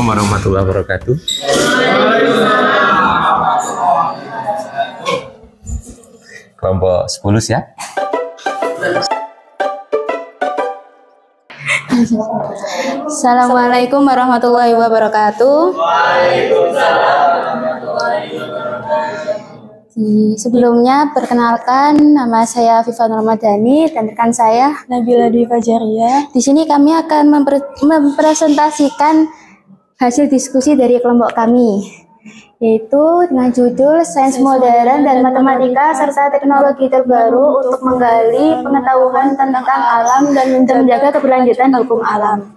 warahmatullahi wabarakatuh. Kelompok 10 siap. Assalamualaikum warahmatullahi wabarakatuh. Sebelumnya perkenalkan, nama saya Viva Nurmadani dan rekan saya Nabila Dwi Fajaria. Di sini kami akan mempresentasikan hasil diskusi dari kelompok kami, yaitu dengan judul Sains Modern dan Matematika serta Teknologi Terbaru untuk menggali pengetahuan tentang alam dan menjaga keberlanjutan hukum alam.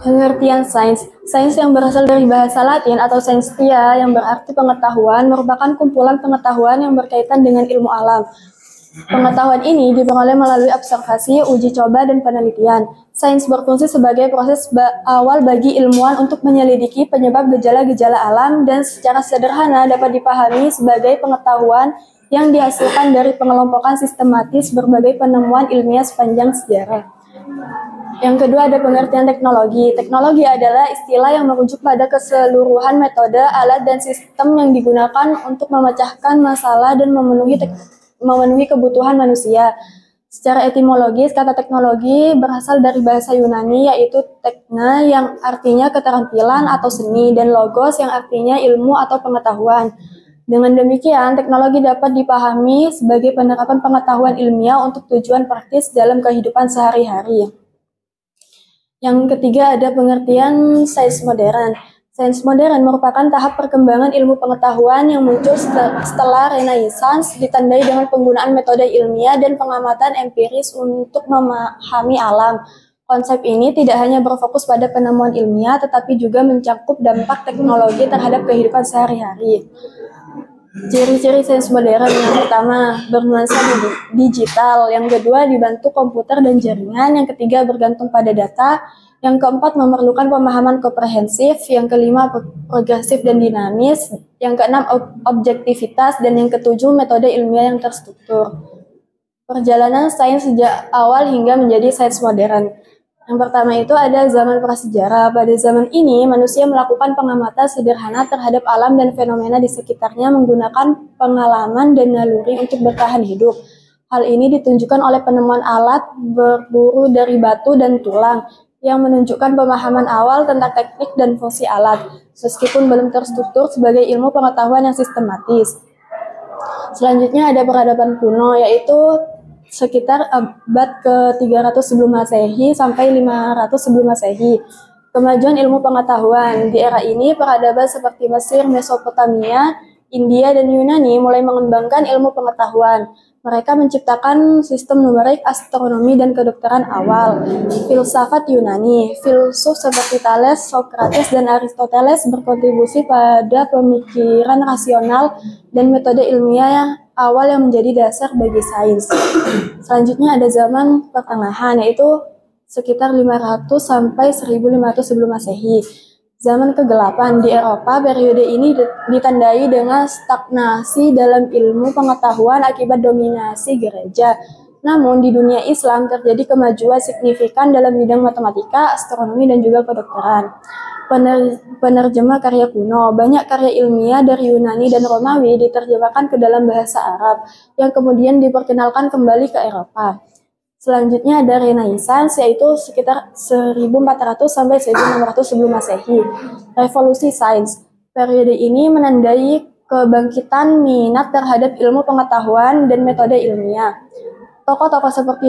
Pengertian sains. Sains yang berasal dari bahasa Latin atau scientia yang berarti pengetahuan merupakan kumpulan pengetahuan yang berkaitan dengan ilmu alam. Pengetahuan ini diperoleh melalui observasi, uji coba, dan penelitian. Sains berfungsi sebagai proses awal bagi ilmuwan untuk menyelidiki penyebab gejala-gejala alam dan secara sederhana dapat dipahami sebagai pengetahuan yang dihasilkan dari pengelompokan sistematis berbagai penemuan ilmiah sepanjang sejarah. Yang kedua ada pengertian teknologi. Teknologi adalah istilah yang merujuk pada keseluruhan metode, alat, dan sistem yang digunakan untuk memecahkan masalah dan memenuhi kebutuhan manusia. Secara etimologis, kata teknologi berasal dari bahasa Yunani yaitu tekna yang artinya keterampilan atau seni dan logos yang artinya ilmu atau pengetahuan. Dengan demikian, teknologi dapat dipahami sebagai penerapan pengetahuan ilmiah untuk tujuan praktis dalam kehidupan sehari-hari. Yang ketiga ada pengertian sains modern. Sains modern merupakan tahap perkembangan ilmu pengetahuan yang muncul setelah Renaissance, ditandai dengan penggunaan metode ilmiah dan pengamatan empiris untuk memahami alam. Konsep ini tidak hanya berfokus pada penemuan ilmiah, tetapi juga mencakup dampak teknologi terhadap kehidupan sehari-hari. Ciri-ciri sains modern: yang pertama, bernuansa digital, yang kedua, dibantu komputer dan jaringan, yang ketiga, bergantung pada data, yang keempat, memerlukan pemahaman komprehensif, yang kelima, progresif dan dinamis, yang keenam, objektivitas, dan yang ketujuh, metode ilmiah yang terstruktur. Perjalanan sains sejak awal hingga menjadi sains modern. Yang pertama itu ada zaman prasejarah. Pada zaman ini, manusia melakukan pengamatan sederhana terhadap alam dan fenomena di sekitarnya menggunakan pengalaman dan naluri untuk bertahan hidup. Hal ini ditunjukkan oleh penemuan alat berburu dari batu dan tulang yang menunjukkan pemahaman awal tentang teknik dan fungsi alat, meskipun belum terstruktur sebagai ilmu pengetahuan yang sistematis. Selanjutnya ada peradaban kuno, yaitu sekitar abad ke-300 sebelum Masehi sampai 500 sebelum Masehi. Kemajuan ilmu pengetahuan. Di era ini, peradaban seperti Mesir, Mesopotamia, India, dan Yunani mulai mengembangkan ilmu pengetahuan. Mereka menciptakan sistem numerik, astronomi, dan kedokteran awal. Filsafat Yunani. Filsuf seperti Thales, Socrates, dan Aristoteles berkontribusi pada pemikiran rasional dan metode ilmiah awal yang menjadi dasar bagi sains. Selanjutnya ada zaman pertengahan, yaitu sekitar 500 sampai 1500 sebelum Masehi. Zaman kegelapan di Eropa, periode ini ditandai dengan stagnasi dalam ilmu pengetahuan akibat dominasi gereja. Namun di dunia Islam terjadi kemajuan signifikan dalam bidang matematika, astronomi, dan juga kedokteran. Penerjemah karya kuno. Banyak karya ilmiah dari Yunani dan Romawi diterjemahkan ke dalam bahasa Arab, yang kemudian diperkenalkan kembali ke Eropa. Selanjutnya ada Renaissance, yaitu sekitar 1400 sampai 1600 sebelum Masehi. Revolusi sains. Periode ini menandai kebangkitan minat terhadap ilmu pengetahuan dan metode ilmiah. Tokoh-tokoh seperti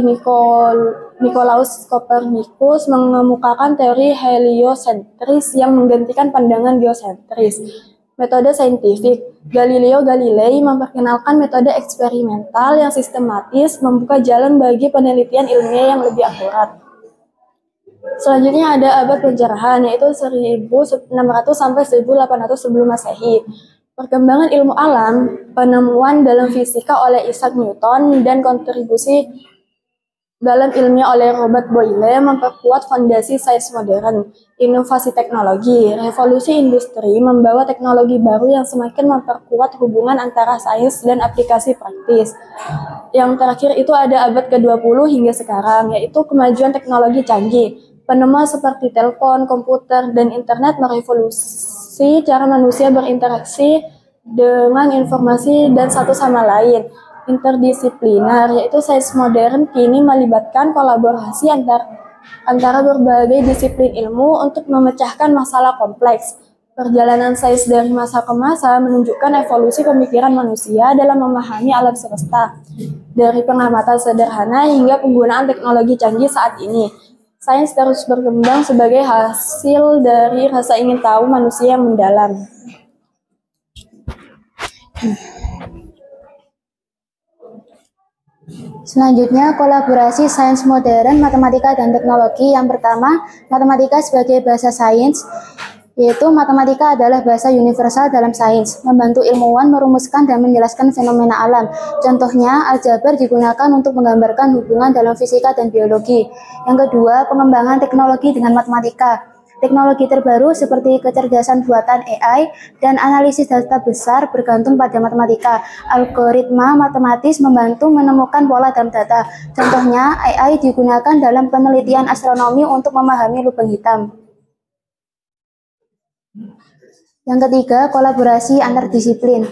Nicolaus Copernicus mengemukakan teori heliosentris yang menggantikan pandangan geosentris. Metode saintifik. Galileo Galilei memperkenalkan metode eksperimental yang sistematis, membuka jalan bagi penelitian ilmiah yang lebih akurat. Selanjutnya ada abad pencerahan, yaitu 1600 sampai 1800 sebelum Masehi. Perkembangan ilmu alam, penemuan dalam fisika oleh Isaac Newton, dan kontribusi dalam ilmiah oleh Robert Boyle memperkuat fondasi sains modern, inovasi teknologi, revolusi industri membawa teknologi baru yang semakin memperkuat hubungan antara sains dan aplikasi praktis. Yang terakhir itu ada abad ke-20 hingga sekarang, yaitu kemajuan teknologi canggih. Penemuan seperti telepon, komputer, dan internet merevolusi cara manusia berinteraksi dengan informasi dan satu sama lain. Interdisipliner, yaitu sains modern kini melibatkan kolaborasi antara berbagai disiplin ilmu untuk memecahkan masalah kompleks. Perjalanan sains dari masa ke masa menunjukkan evolusi pemikiran manusia dalam memahami alam semesta, dari pengamatan sederhana hingga penggunaan teknologi canggih saat ini. Sains terus berkembang sebagai hasil dari rasa ingin tahu manusia yang mendalam. Selanjutnya, kolaborasi sains modern, matematika, dan teknologi. Yang pertama, matematika sebagai bahasa sains, yaitu matematika adalah bahasa universal dalam sains, membantu ilmuwan merumuskan dan menjelaskan fenomena alam. Contohnya, aljabar digunakan untuk menggambarkan hubungan dalam fisika dan biologi. Yang kedua, pengembangan teknologi dengan matematika. Teknologi terbaru seperti kecerdasan buatan AI dan analisis data besar bergantung pada matematika. Algoritma matematis membantu menemukan pola dalam data. Contohnya, AI digunakan dalam penelitian astronomi untuk memahami lubang hitam. Yang ketiga, kolaborasi antar disiplin.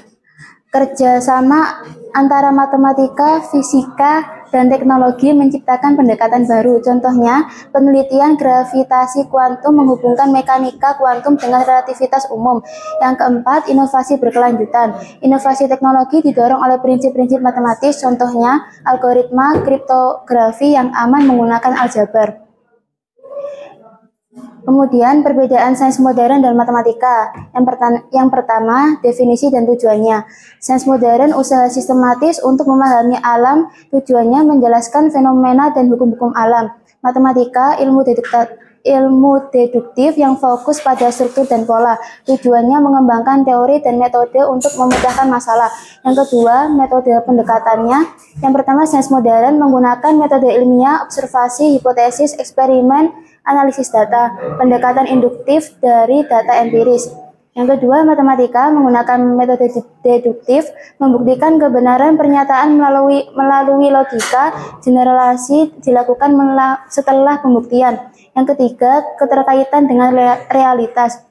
Kerjasama antara matematika, fisika, dan teknologi menciptakan pendekatan baru. Contohnya, penelitian gravitasi kuantum menghubungkan mekanika kuantum dengan relativitas umum. Yang keempat, inovasi berkelanjutan. Inovasi teknologi didorong oleh prinsip-prinsip matematis, contohnya algoritma kriptografi yang aman menggunakan aljabar. Kemudian, perbedaan sains modern dan matematika. Yang pertama, definisi dan tujuannya. Sains modern usaha sistematis untuk memahami alam, tujuannya menjelaskan fenomena dan hukum-hukum alam. Matematika, ilmu deduktif yang fokus pada struktur dan pola. Tujuannya mengembangkan teori dan metode untuk memudahkan masalah. Yang kedua, metode pendekatannya. Yang pertama, sains modern menggunakan metode ilmiah, observasi, hipotesis, eksperimen, analisis data, pendekatan induktif dari data empiris. Yang kedua, matematika menggunakan metode deduktif, membuktikan kebenaran pernyataan melalui logika, generalisasi dilakukan setelah pembuktian. Yang ketiga, keterkaitan dengan realitas.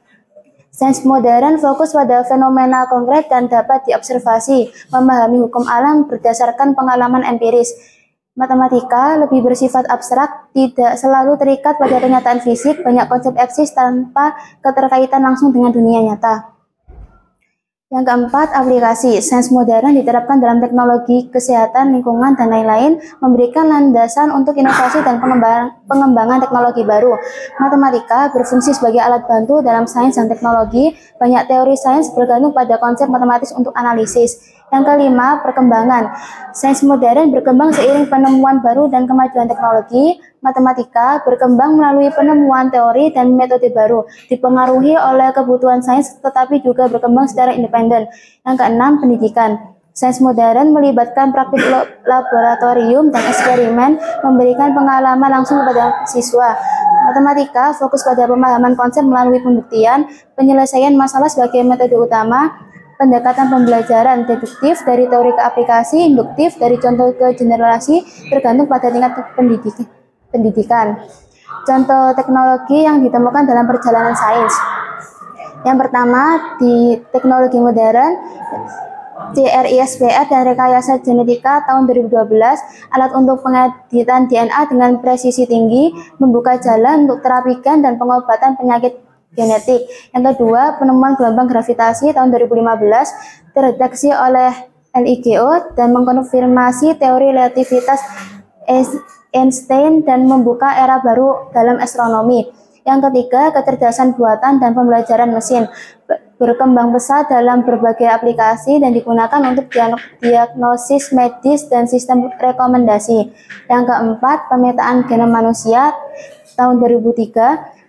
Sains modern fokus pada fenomena konkret dan dapat diobservasi, memahami hukum alam berdasarkan pengalaman empiris. Matematika lebih bersifat abstrak, tidak selalu terikat pada kenyataan fisik, banyak konsep eksis tanpa keterkaitan langsung dengan dunia nyata. Yang keempat, aplikasi. Sains modern diterapkan dalam teknologi, kesehatan, lingkungan, dan lain-lain, memberikan landasan untuk inovasi dan pengembangan teknologi baru. Matematika berfungsi sebagai alat bantu dalam sains dan teknologi. Banyak teori sains bergantung pada konsep matematis untuk analisis. Yang kelima, perkembangan. Sains modern berkembang seiring penemuan baru dan kemajuan teknologi. Matematika berkembang melalui penemuan teori dan metode baru, dipengaruhi oleh kebutuhan sains tetapi juga berkembang secara independen. Yang keenam, pendidikan. Sains modern melibatkan praktik laboratorium dan eksperimen, memberikan pengalaman langsung kepada siswa. Matematika fokus pada pemahaman konsep melalui pembuktian, penyelesaian masalah sebagai metode utama, pendekatan pembelajaran deduktif dari teori ke aplikasi, induktif dari contoh ke generalisasi, tergantung pada tingkat pendidikan. Contoh teknologi yang ditemukan dalam perjalanan sains. Yang pertama, di teknologi modern, CRISPR dan rekayasa genetika tahun 2012, alat untuk pengeditan DNA dengan presisi tinggi, membuka jalan untuk terapi gen dan pengobatan penyakit genetik. Yang kedua, penemuan gelombang gravitasi tahun 2015 terdeteksi oleh LIGO dan mengkonfirmasi teori relativitas Einstein dan membuka era baru dalam astronomi. Yang ketiga, kecerdasan buatan dan pembelajaran mesin berkembang pesat dalam berbagai aplikasi dan digunakan untuk diagnosis medis dan sistem rekomendasi. Yang keempat, pemetaan genom manusia tahun 2003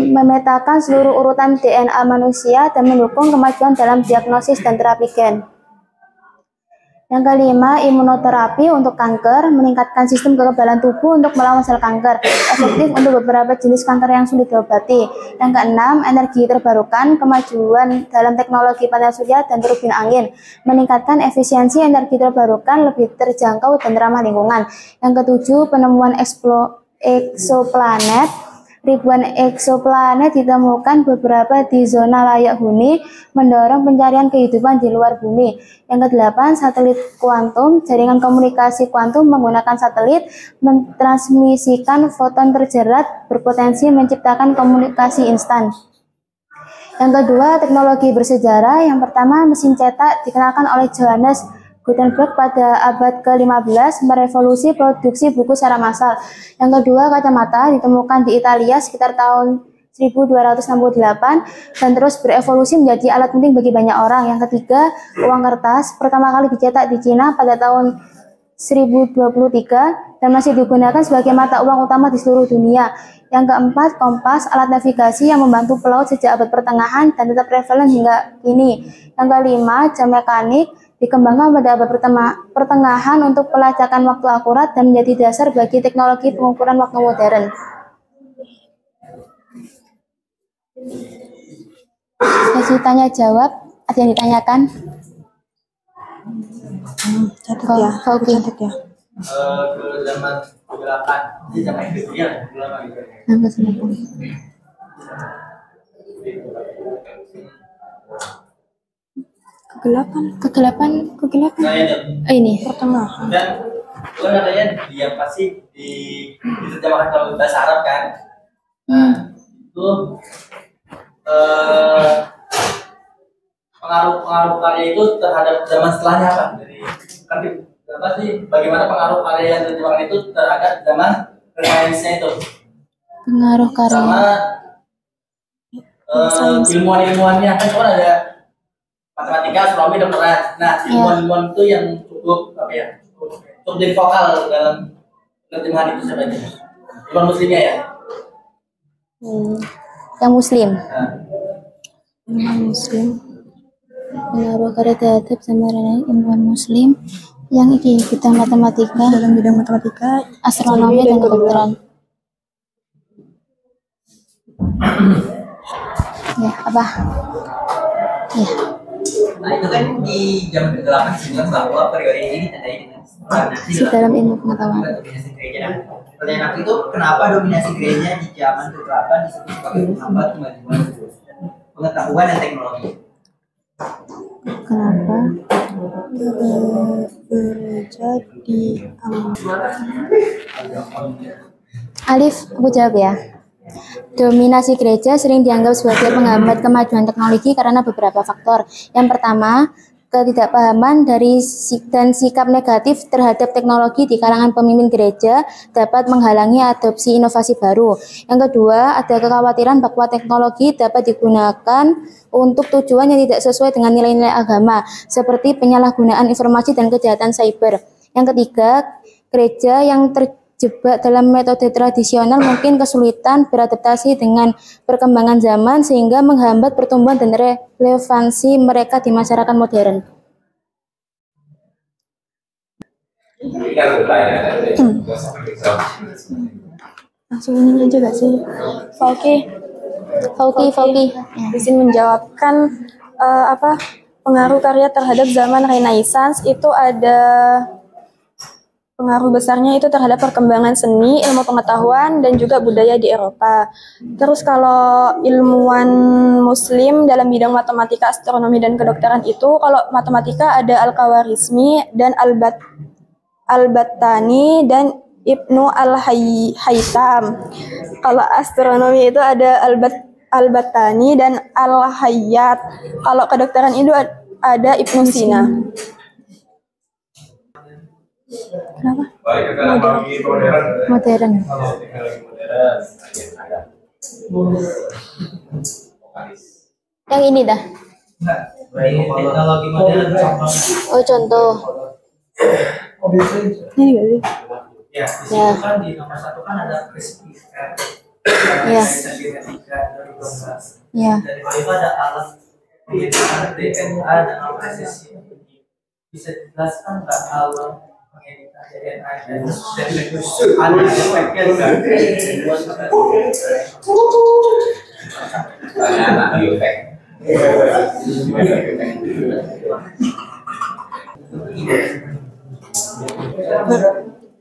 memetakan seluruh urutan DNA manusia dan mendukung kemajuan dalam diagnosis dan terapi gen. Yang kelima, imunoterapi untuk kanker, meningkatkan sistem kekebalan tubuh untuk melawan sel kanker, efektif untuk beberapa jenis kanker yang sulit diobati. Yang keenam, energi terbarukan, kemajuan dalam teknologi panel surya dan turbin angin, meningkatkan efisiensi energi terbarukan, lebih terjangkau dan ramah lingkungan. Yang ketujuh, penemuan eksoplanet. Ribuan eksoplanet ditemukan beberapa di zona layak huni, mendorong pencarian kehidupan di luar bumi. Yang kedelapan, satelit kuantum, jaringan komunikasi kuantum menggunakan satelit, mentransmisikan foton terjerat, berpotensi menciptakan komunikasi instan. Yang kedua, teknologi bersejarah. Yang pertama, mesin cetak dikenalkan oleh Johannes Gutenberg pada abad ke-15, merevolusi produksi buku secara massal. Yang kedua, kacamata ditemukan di Italia sekitar tahun 1268 dan terus berevolusi menjadi alat penting bagi banyak orang. Yang ketiga, uang kertas pertama kali dicetak di Cina pada tahun 1023 dan masih digunakan sebagai mata uang utama di seluruh dunia. Yang keempat, kompas, alat navigasi yang membantu pelaut sejak abad pertengahan dan tetap relevan hingga kini. Yang kelima, jam mekanik dikembangkan pada abad pertengahan untuk pelacakan waktu akurat dan menjadi dasar bagi teknologi pengukuran waktu modern. Sesi tanya jawab, ada yang ditanyakan? Catat ya, Oke. catat ya. Ke zaman kegelapan, di zaman industrial, kegelapan gitu. Kegelapan. Nah, Ini. Pertengahan. dan itu kan katanya dia pasti diterjemahkan kalau bahasa Arab kan. Nah, itu pengaruh karya itu terhadap zaman setelahnya apa? Jadi kan apa sih? Bagaimana pengaruh karya yang diterjemahkan itu terhadap zaman Renaissance itu? Pengaruh Sama ilmuwan-ilmuwannya kan ada matematika, astronomi, dokteran. Nah, ilmuwan-ilmuwan itu yang cukup apa ya? Cukup jadi vokal dalam penerjemahan itu sebenarnya. Ilmuwan muslimnya ya. Yang muslim. Muslim. Pengaruh karya terhadap sama ilmuwan muslim yang ini bidang matematika, Dalam bidang matematika, astronomi dan kedokteran. Ya, apa? Ya. Nah, itu kan di zaman ke-8 disebutkan bahwa periode ini ditandai dengan dominasi Dalam ilmu pengetahuan. dominasi gereja. Pertanyaan aku itu, kenapa dominasi gereja di zaman ke-8 disebut sebagai penghambat kemajuan pengetahuan dan teknologi? Kenapa? gereja di Alif, aku jawab ya. Dominasi gereja sering dianggap sebagai penghambat kemajuan teknologi karena beberapa faktor. Yang pertama, ketidakpahaman dan sikap negatif terhadap teknologi di kalangan pemimpin gereja dapat menghalangi adopsi inovasi baru. Yang kedua, ada kekhawatiran bahwa teknologi dapat digunakan untuk tujuan yang tidak sesuai dengan nilai-nilai agama, seperti penyalahgunaan informasi dan kejahatan cyber. Yang ketiga, gereja yang terjebak dalam metode tradisional mungkin kesulitan beradaptasi dengan perkembangan zaman sehingga menghambat pertumbuhan dan relevansi mereka di masyarakat modern. langsung ini aja gak sih? Fauki. Izin menjawabkan pengaruh karya terhadap zaman Renaissance itu ada pengaruh besarnya itu terhadap perkembangan seni, ilmu pengetahuan, dan juga budaya di Eropa. Terus kalau ilmuwan muslim dalam bidang matematika, astronomi, dan kedokteran itu, kalau matematika ada Al-Khawarizmi dan Al-Battani dan Ibnu Al-Haytham. Kalau astronomi itu ada Al-Battani dan Al-Hayyat. Kalau kedokteran itu ada Ibnu Sina. Kenapa? Modern. Modern. Yang ini dah. Teknologi modern contohnya. Oh, contoh. Ini gak sih? Ya, di Ya. situ kan di nomor 1 kan ada CRISPR. Ya. Ya. Dari bawah itu ada alat penghitungan DNA dengan presisi bisa dijelaskan nggak kalau pengeditan DNA dan ada efeknya nggak? Anak biofek.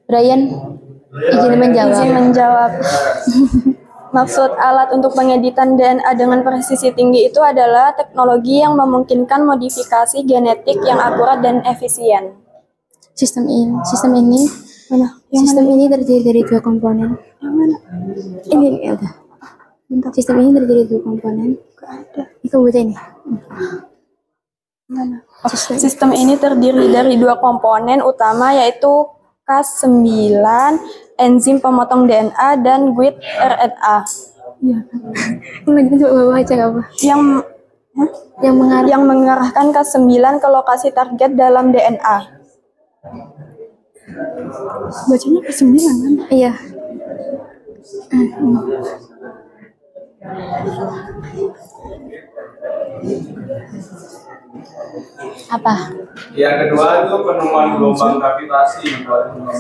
Brian, izin menjawab. Izin menjawab. Maksud alat untuk pengeditan DNA dengan presisi tinggi itu adalah teknologi yang memungkinkan modifikasi genetik yang akurat dan efisien. Sistem ini Mana? sistem ini terdiri dari dua komponen. Yang mana? Ini ya udah. Sistem ini terdiri dari dua komponen. Ini kamu baca ini. Mana? Sistem ini terdiri dari dua komponen utama yaitu Cas9, enzim pemotong DNA, dan guide RNA. Iya. Lanjutin coba bawa aja nggak apa? Yang mengarahkan Cas9 ke lokasi target dalam DNA. Bacanya Cas9 kan? Iya. Apa? Yang kedua itu penemuan gelombang gravitasi 2016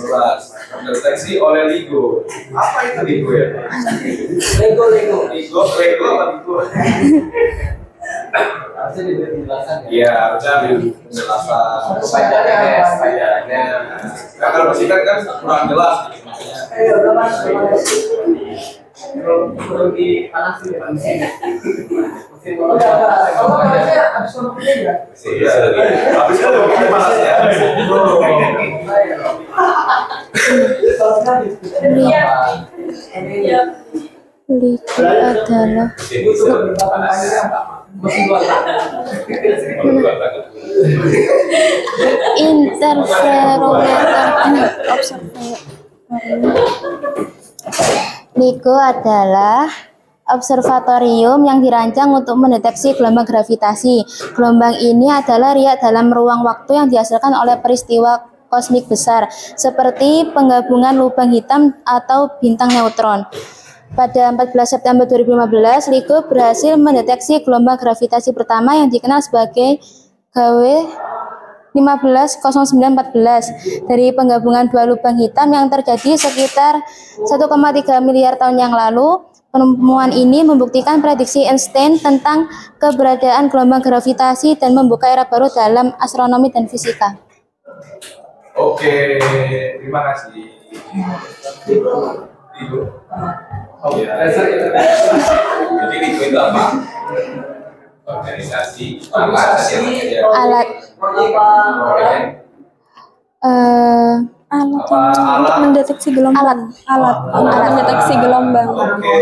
terdeteksi oleh LIGO. Apa itu LIGO ya? Lego apa LIGO? Harusnya diberi penjelasan ya. Iya, harusnya ambil penjelasan. Pelajarannya. Nah, kalau bersingkat kan kurang jelas. Perlu dipanasin ya, Pak. Iya, habis itu begini panas ya. LIGO adalah interferometer observatorium. LIGO adalah observatorium yang dirancang untuk mendeteksi gelombang gravitasi. Gelombang ini adalah riak dalam ruang waktu yang dihasilkan oleh peristiwa kosmik besar, seperti penggabungan lubang hitam atau bintang neutron. Pada 14 September 2015, LIGO berhasil mendeteksi gelombang gravitasi pertama yang dikenal sebagai GW 150914 dari penggabungan dua lubang hitam yang terjadi sekitar 1,3 miliar tahun yang lalu. Penemuan ini membuktikan prediksi Einstein tentang keberadaan gelombang gravitasi dan membuka era baru dalam astronomi dan fisika. Oke, terima kasih. LIGO. Jadi LIGO itu apa? Organisasi alat Alat untuk mendeteksi gelombang. Alat untuk mendeteksi gelombang. Oke.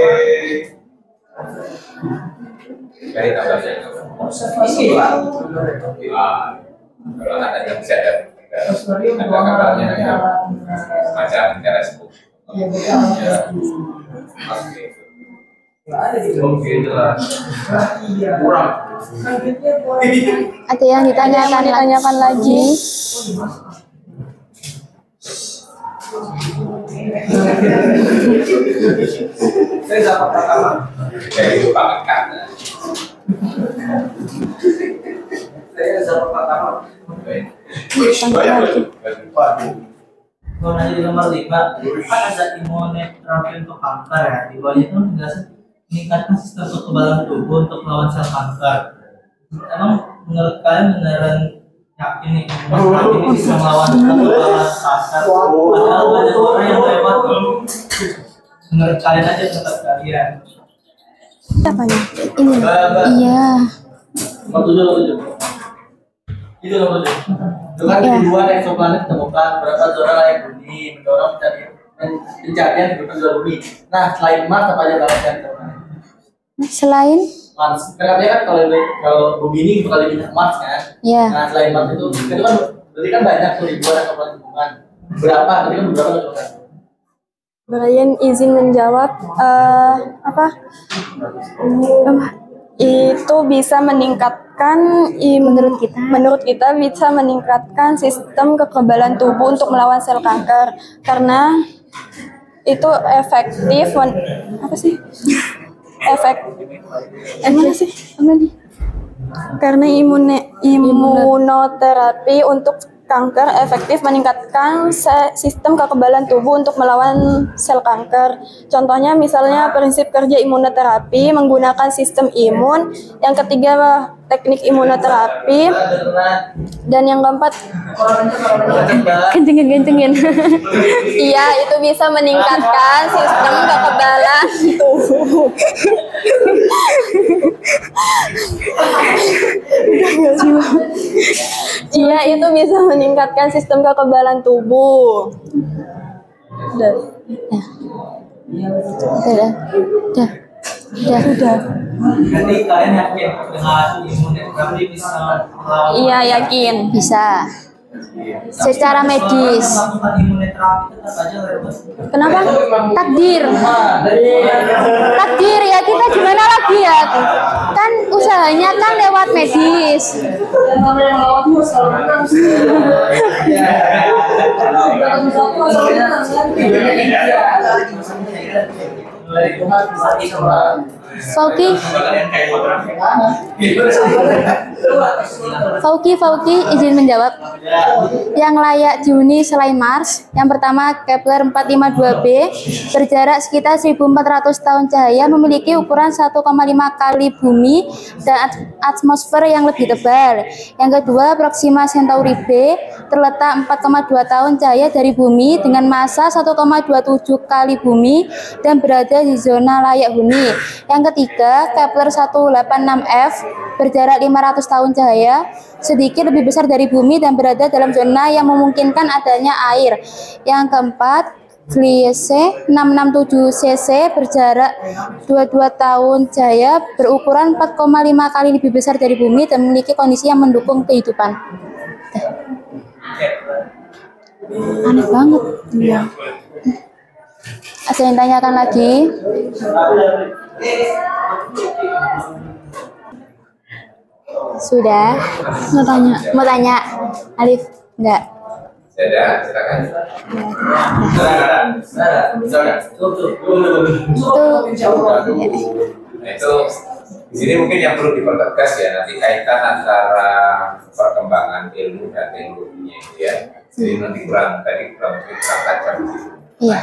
Dari tabelnya. Ini Pak. Kalau ada yang bisa ada kabarnya ya. Macam cara sebut. Oke, jelas. Kurang. ada yang ditanyakan lagi? Saya dapat pertama. Dari itu banget kan. Saya dapat pertama. Kalau nanya di nomor 5, kan ada imunoterapi untuk kanker ya. Di bawahnya itu penjelasan meningkatkan sistem kekebalan tubuh untuk melawan sel kanker. Emang menurut kalian beneran yakin nih imunoterapi ini bisa melawan kekebalan kanker? Padahal banyak orang yang lewat. Menurut kalian aja, menurut kalian. Apanya? Ini. Iya. Nomor 7. Itu nomor 7. Itu kan Ya. ribuan eksoplanet ditemukan, berapa zona layak bumi, mendorong pencarian di luar bumi. Nah, selain Mars apa aja bakal cari teman? Selain Mars, kan katanya kan kalau bumi ini bakal pindah ke Mars kan? ya, Nah, selain Mars itu kan berarti kan banyak tuh ribuan eksoplanet ditemukan. Berapa? Berarti kan berapa ditemukan? Brian izin menjawab. Itu bisa meningkatkan menurut kita bisa meningkatkan sistem kekebalan tubuh untuk melawan sel kanker karena itu efektif karena Imunoterapi untuk kanker efektif meningkatkan sistem kekebalan tubuh untuk melawan sel kanker. Contohnya misalnya prinsip kerja imunoterapi menggunakan sistem imun. Yang ketiga teknik imunoterapi. Dan yang keempat Kencengin. iya itu bisa meningkatkan sistem kekebalan tubuh. Iya itu bisa meningkatkan sistem kekebalan tubuh. Udah. Jadi kalian yakin dengan imunoterapi bisa melawan? Iya yakin. Bisa. Secara medis. Melakukan imunoterapi tetap aja lewat. Kenapa? Takdir ya, kita gimana lagi ya, kan usahanya kan lewat medis. Fauki izin menjawab. Yang layak dihuni selain Mars, yang pertama Kepler 452b, berjarak sekitar 1400 tahun cahaya, memiliki ukuran 1,5 kali bumi dan atmosfer yang lebih tebal. Yang kedua Proxima Centauri b, terletak 4,2 tahun cahaya dari bumi dengan massa 1,27 kali bumi dan berada di zona layak huni. Yang ketiga Kepler 186f, berjarak 500 tahun cahaya, sedikit lebih besar dari bumi dan berada dalam zona yang memungkinkan adanya air. Yang keempat Gliese 667cc, berjarak 22 tahun cahaya, berukuran 4,5 kali lebih besar dari bumi dan memiliki kondisi yang mendukung kehidupan. Aneh banget. Iya. Ada yang tanyakan lagi? Sudah? Mau tanya? Alif? Enggak? Sudah, silakan. Nah, itu di sini mungkin yang perlu dipertegas ya, nanti kaitan antara perkembangan ilmu dan teknologinya itu ya. Jadi nanti kurang tajam di situ. Iya.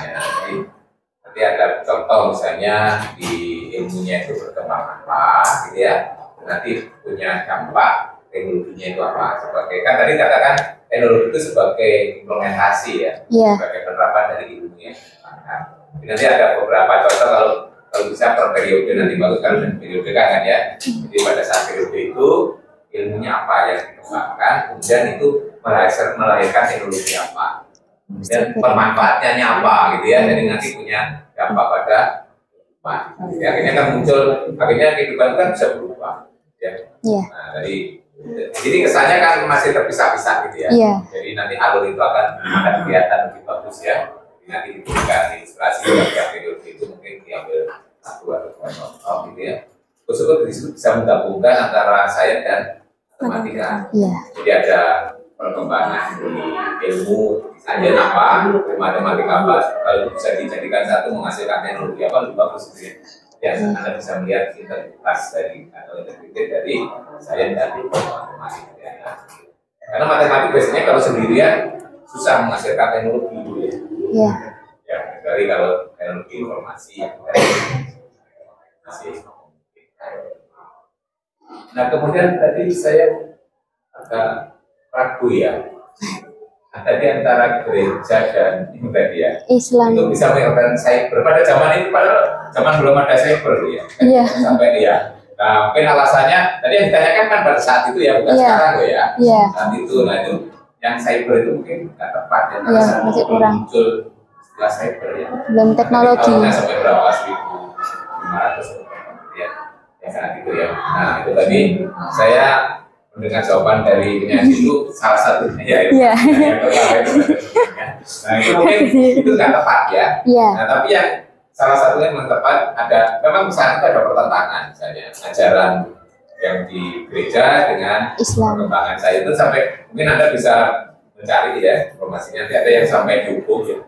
Nanti ada contoh misalnya di ilmunya itu berkembang apa, gitu ya. Nanti punya dampak teknologinya itu apa? Sebagai kan tadi katakan teknologi itu sebagai implementasi ya, sebagai penerapan dari ilmunya. Nah, nanti ada beberapa contoh kalau bisa per periode nanti bagus kan periode kan ya. Jadi pada saat periode itu ilmunya apa yang dikembangkan, kemudian itu melahirkan teknologi apa, dan pemanfaatannya apa gitu ya. Jadi nanti punya dampak pada kehidupan. Ya, akhirnya kan muncul, akhirnya kehidupan kan bisa berubah. Ya. Nah, jadi kesannya kan masih terpisah-pisah gitu ya. Jadi nanti alur itu akan kelihatan lebih bagus ya. Nanti diberikan inspirasi dari periode itu mungkin diambil satu atau dua contoh gitu ya. Terus bisa menggabungkan antara sains dan matematika. Jadi ada perkembangan di ilmu sains apa, matematika apa, kalau bisa dijadikan satu menghasilkan teknologi apa lebih bagus gitu ya. Ya, Anda bisa melihat integritas atau integritas dari sains dan matematika. Ya. Karena matematik biasanya kalau sendirian susah menghasilkan teknologi dulu ya. Ya, dari kalau teknologi informasi masih. Nah, kemudian tadi saya agak ragu ya. Tadi antara gereja dan ini tadi ya, Islam itu bisa menggunakan cyber pada zaman ini, padahal zaman belum ada cyber ya, sampai ya. Nah, mungkin alasannya tadi yang ditanyakan kan pada saat itu ya, bukan sekarang loh ya. Saat itu, nah itu yang cyber itu mungkin nggak tepat ya, masih kurang. Muncul setelah cyber ya. Belum teknologi. Sampai berapa 1.500 ya, saat itu ya. Nah itu tadi saya mendengar jawaban dari penyanyi itu salah satunya ya. Nah itu mungkin itu nggak tepat ya. Nah tapi yang salah satunya yang tepat memang saat itu ada pertentangan misalnya ajaran yang di gereja dengan perkembangan saya itu sampai mungkin Anda bisa mencari ya informasinya. Nanti ada yang sampai dihukum ya,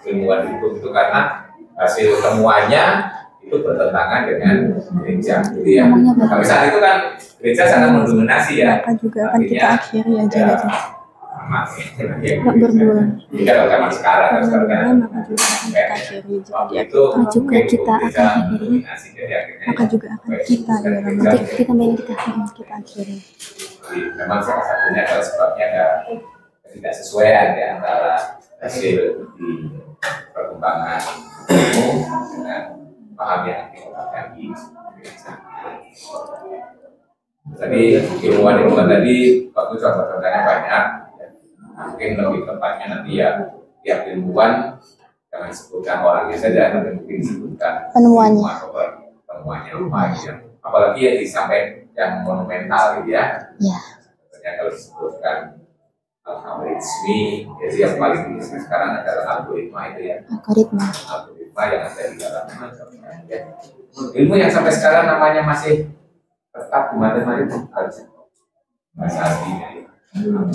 ilmuwan dihukum itu karena hasil temuannya itu bertentangan dengan gereja, gitu ya. Tapi saat itu kan gereja sangat mendominasi ya. Maka juga akan kita akhiri aja ya, gitu. Nggak berdua. Ini kan zaman sekarang kan sekarang kan. Maka juga akan kita akhiri jika Waktu dia itu juga kita akan akhiri. dominasi, jadi akhirnya maka juga akan kita di dalam gereja Kita main kita. kita akhiri. Jadi, memang salah satunya adalah sebabnya tidak sesuaian ya antara hasil di perkembangan ilmu dengan paham yang dikembangkan di gereja. Jadi ilmuwan tadi waktu contoh-contohnya banyak, ya. Mungkin lebih tepatnya nanti ya tiap ilmuwan jangan sebutkan orangnya saja, tapi mungkin disebutkan Penemuannya. penemuannya apa ya. Apalagi yang disampaikan yang monumental gitu ya. Ya. Sebenarnya kalau disebutkan algoritmi, jadi yang paling tinggi sekarang adalah algoritma itu ya. Algoritma. Algoritma yang ada di dalam ya. Ilmu yang sampai sekarang namanya masih tetap di matematika harus bahasa aslinya ya. Itu belum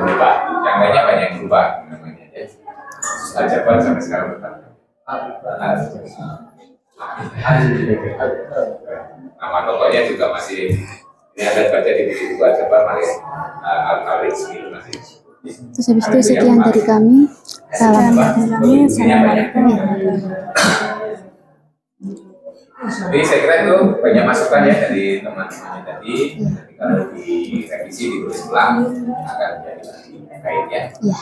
berubah, yang lainnya banyak yang berubah namanya ya. Aljabar sampai sekarang tetap nama tokohnya juga masih ini ada baca di buku aljabar masih algoritma masih. Terus habis itu sekian dari kami. Salam. Assalamualaikum. Jadi saya kira itu banyak masukan ya dari teman-teman tadi. Nanti kalau direvisi ditulis ulang akan menjadi lebih baik ya. Ya.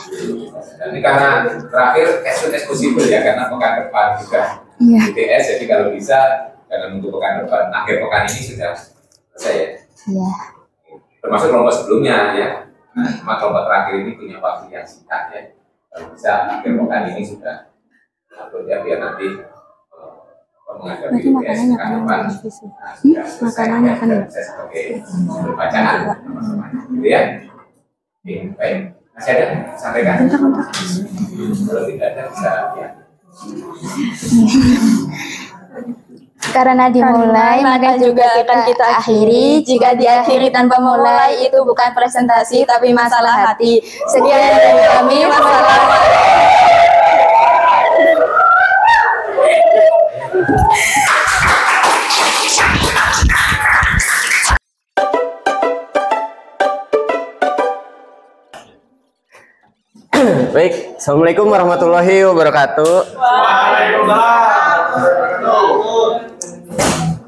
Dan ini karena terakhir as soon as possible ya, karena pekan depan juga Iya. BTS, jadi kalau bisa jangan nunggu pekan depan, akhir pekan ini sudah selesai ya. Ya. Termasuk kelompok sebelumnya ya. Nah, cuma kelompok terakhir ini punya waktu yang singkat ya. Kalau bisa akhir pekan ini sudah atau ya biar nanti menghadapi Berarti makanannya pekan akan depan. direvisi. Makanannya akan saya sebagai bacaan teman-teman, gitu ya. Oke, baik. Masih ada sampaikan? Kalau tidak ada bisa ya. Karena dimulai, maka juga akan kita akhiri. Jika diakhiri tanpa mulai, itu bukan presentasi, tapi masalah hati. Sekian dari kami. Wassalamualaikum. Baik, Assalamualaikum warahmatullahi wabarakatuh.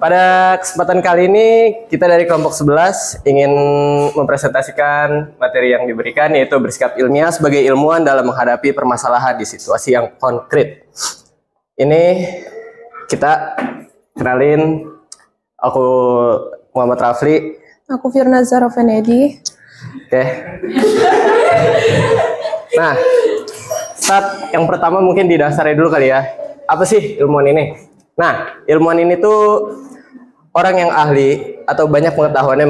Pada kesempatan kali ini kita dari kelompok 11 ingin mempresentasikan materi yang diberikan, yaitu bersikap ilmiah sebagai ilmuwan dalam menghadapi permasalahan di situasi yang konkret. Ini kita kenalin, aku Muhammad Rafli. Aku Firna Zara Venedi. Oke. Nah, start yang pertama mungkin didasari dulu kali ya. Apa sih ilmuwan ini? Nah, ilmuwan ini tuh orang yang ahli atau banyak pengetahuannya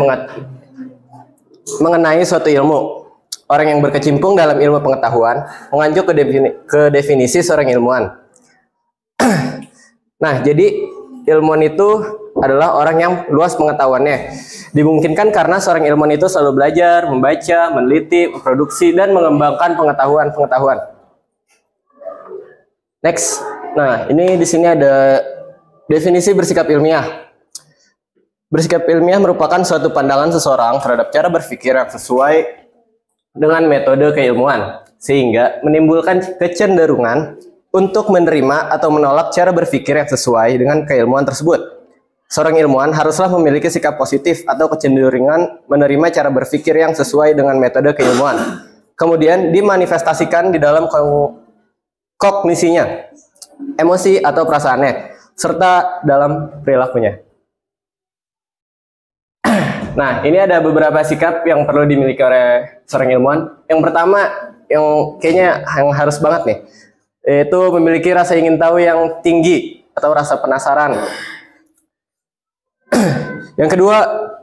mengenai suatu ilmu. Orang yang berkecimpung dalam ilmu pengetahuan, mengacu ke definisi seorang ilmuwan. Nah, jadi ilmuwan itu adalah orang yang luas pengetahuannya. Dimungkinkan karena seorang ilmuwan itu selalu belajar, membaca, meneliti, memproduksi, dan mengembangkan pengetahuan-pengetahuan. Next. Nah, ini di sini ada definisi bersikap ilmiah. Bersikap ilmiah merupakan suatu pandangan seseorang terhadap cara berpikir yang sesuai dengan metode keilmuan, sehingga menimbulkan kecenderungan untuk menerima atau menolak cara berpikir yang sesuai dengan keilmuan tersebut. Seorang ilmuwan haruslah memiliki sikap positif atau kecenderungan menerima cara berpikir yang sesuai dengan metode keilmuan. Kemudian dimanifestasikan di dalam kognisinya, emosi atau perasaannya, serta dalam perilakunya. Nah, ini ada beberapa sikap yang perlu dimiliki oleh seorang ilmuwan. Yang pertama, yang kayaknya yang harus banget nih, yaitu memiliki rasa ingin tahu yang tinggi atau rasa penasaran. Yang kedua,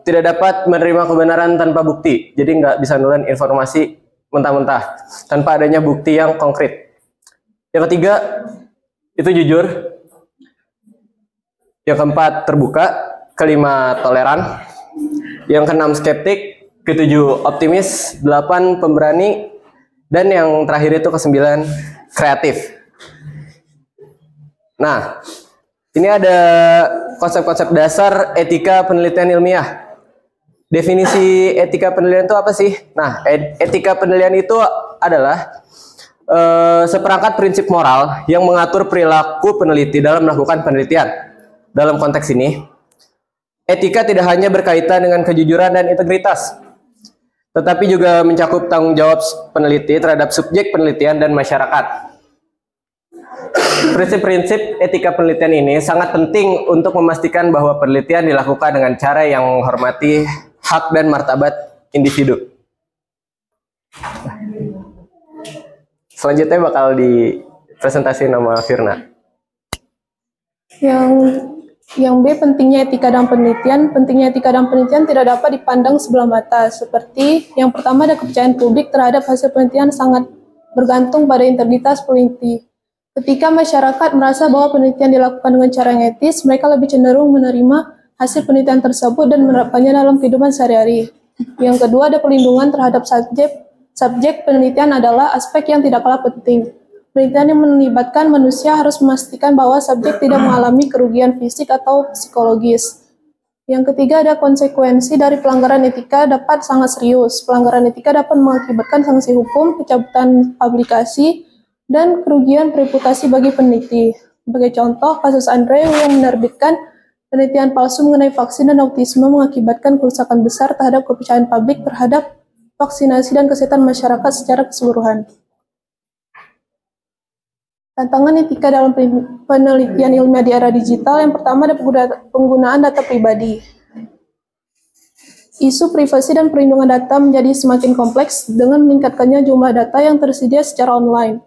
tidak dapat menerima kebenaran tanpa bukti. Jadi nggak bisa nulen informasi mentah-mentah tanpa adanya bukti yang konkret. Yang ketiga, itu jujur. Yang keempat, terbuka. Kelima, toleran. Yang keenam, skeptik. Ketujuh, optimis. 8, pemberani. Dan yang terakhir itu ke-9, kreatif. Nah, ini ada konsep-konsep dasar etika penelitian ilmiah. Definisi etika penelitian itu apa sih? Nah, etika penelitian itu adalah seperangkat prinsip moral yang mengatur perilaku peneliti dalam melakukan penelitian. Dalam konteks ini, etika tidak hanya berkaitan dengan kejujuran dan integritas, tetapi juga mencakup tanggung jawab peneliti terhadap subjek penelitian dan masyarakat. Prinsip-prinsip etika penelitian ini sangat penting untuk memastikan bahwa penelitian dilakukan dengan cara yang menghormati hak dan martabat individu. Selanjutnya bakal dipresentasi nama Firna. Yang B, pentingnya etika dalam penelitian. Pentingnya etika dalam penelitian tidak dapat dipandang sebelah mata. Seperti yang pertama, ada kepercayaan publik terhadap hasil penelitian sangat bergantung pada integritas peneliti. Ketika masyarakat merasa bahwa penelitian dilakukan dengan cara yang etis, mereka lebih cenderung menerima hasil penelitian tersebut dan menerapkannya dalam kehidupan sehari-hari. Yang kedua, ada perlindungan terhadap subjek penelitian adalah aspek yang tidak kalah penting. Penelitian yang melibatkan manusia harus memastikan bahwa subjek tidak mengalami kerugian fisik atau psikologis. Yang ketiga, ada konsekuensi dari pelanggaran etika dapat sangat serius. Pelanggaran etika dapat mengakibatkan sanksi hukum, pencabutan publikasi, dan kerugian reputasi bagi peneliti. Sebagai contoh, kasus Andrew yang menerbitkan penelitian palsu mengenai vaksin dan autisme mengakibatkan kerusakan besar terhadap kepercayaan publik terhadap vaksinasi dan kesehatan masyarakat secara keseluruhan. Tantangan etika dalam penelitian ilmiah di era digital, yang pertama ada penggunaan data pribadi. Isu privasi dan perlindungan data menjadi semakin kompleks dengan meningkatkannya jumlah data yang tersedia secara online.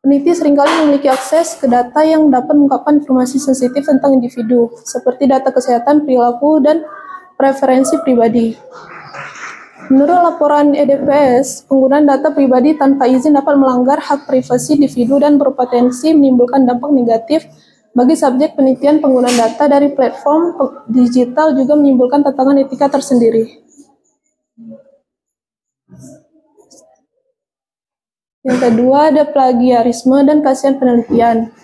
Peneliti seringkali memiliki akses ke data yang dapat mengungkapkan informasi sensitif tentang individu, seperti data kesehatan, perilaku, dan preferensi pribadi. Menurut laporan EDPS, penggunaan data pribadi tanpa izin dapat melanggar hak privasi individu dan berpotensi menimbulkan dampak negatif bagi subjek penelitian. Penggunaan data dari platform digital juga menimbulkan tantangan etika tersendiri. Yang kedua, ada plagiarisme dan kasihan penelitian.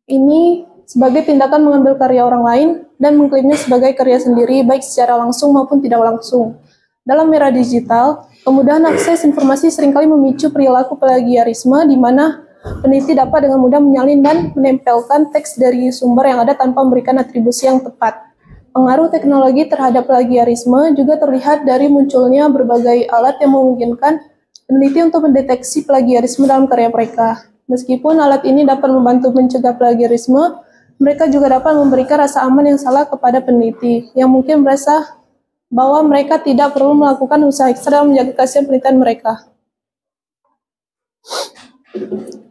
Ini sebagai tindakan mengambil karya orang lain dan mengklaimnya sebagai karya sendiri, baik secara langsung maupun tidak langsung. Dalam era digital, kemudahan akses informasi seringkali memicu perilaku plagiarisme, di mana peneliti dapat dengan mudah menyalin dan menempelkan teks dari sumber yang ada tanpa memberikan atribusi yang tepat. Pengaruh teknologi terhadap plagiarisme juga terlihat dari munculnya berbagai alat yang memungkinkan peneliti untuk mendeteksi plagiarisme dalam karya mereka. Meskipun alat ini dapat membantu mencegah plagiarisme, mereka juga dapat memberikan rasa aman yang salah kepada peneliti, yang mungkin merasa bahwa mereka tidak perlu melakukan usaha ekstra dalam menjaga keaslian penelitian mereka.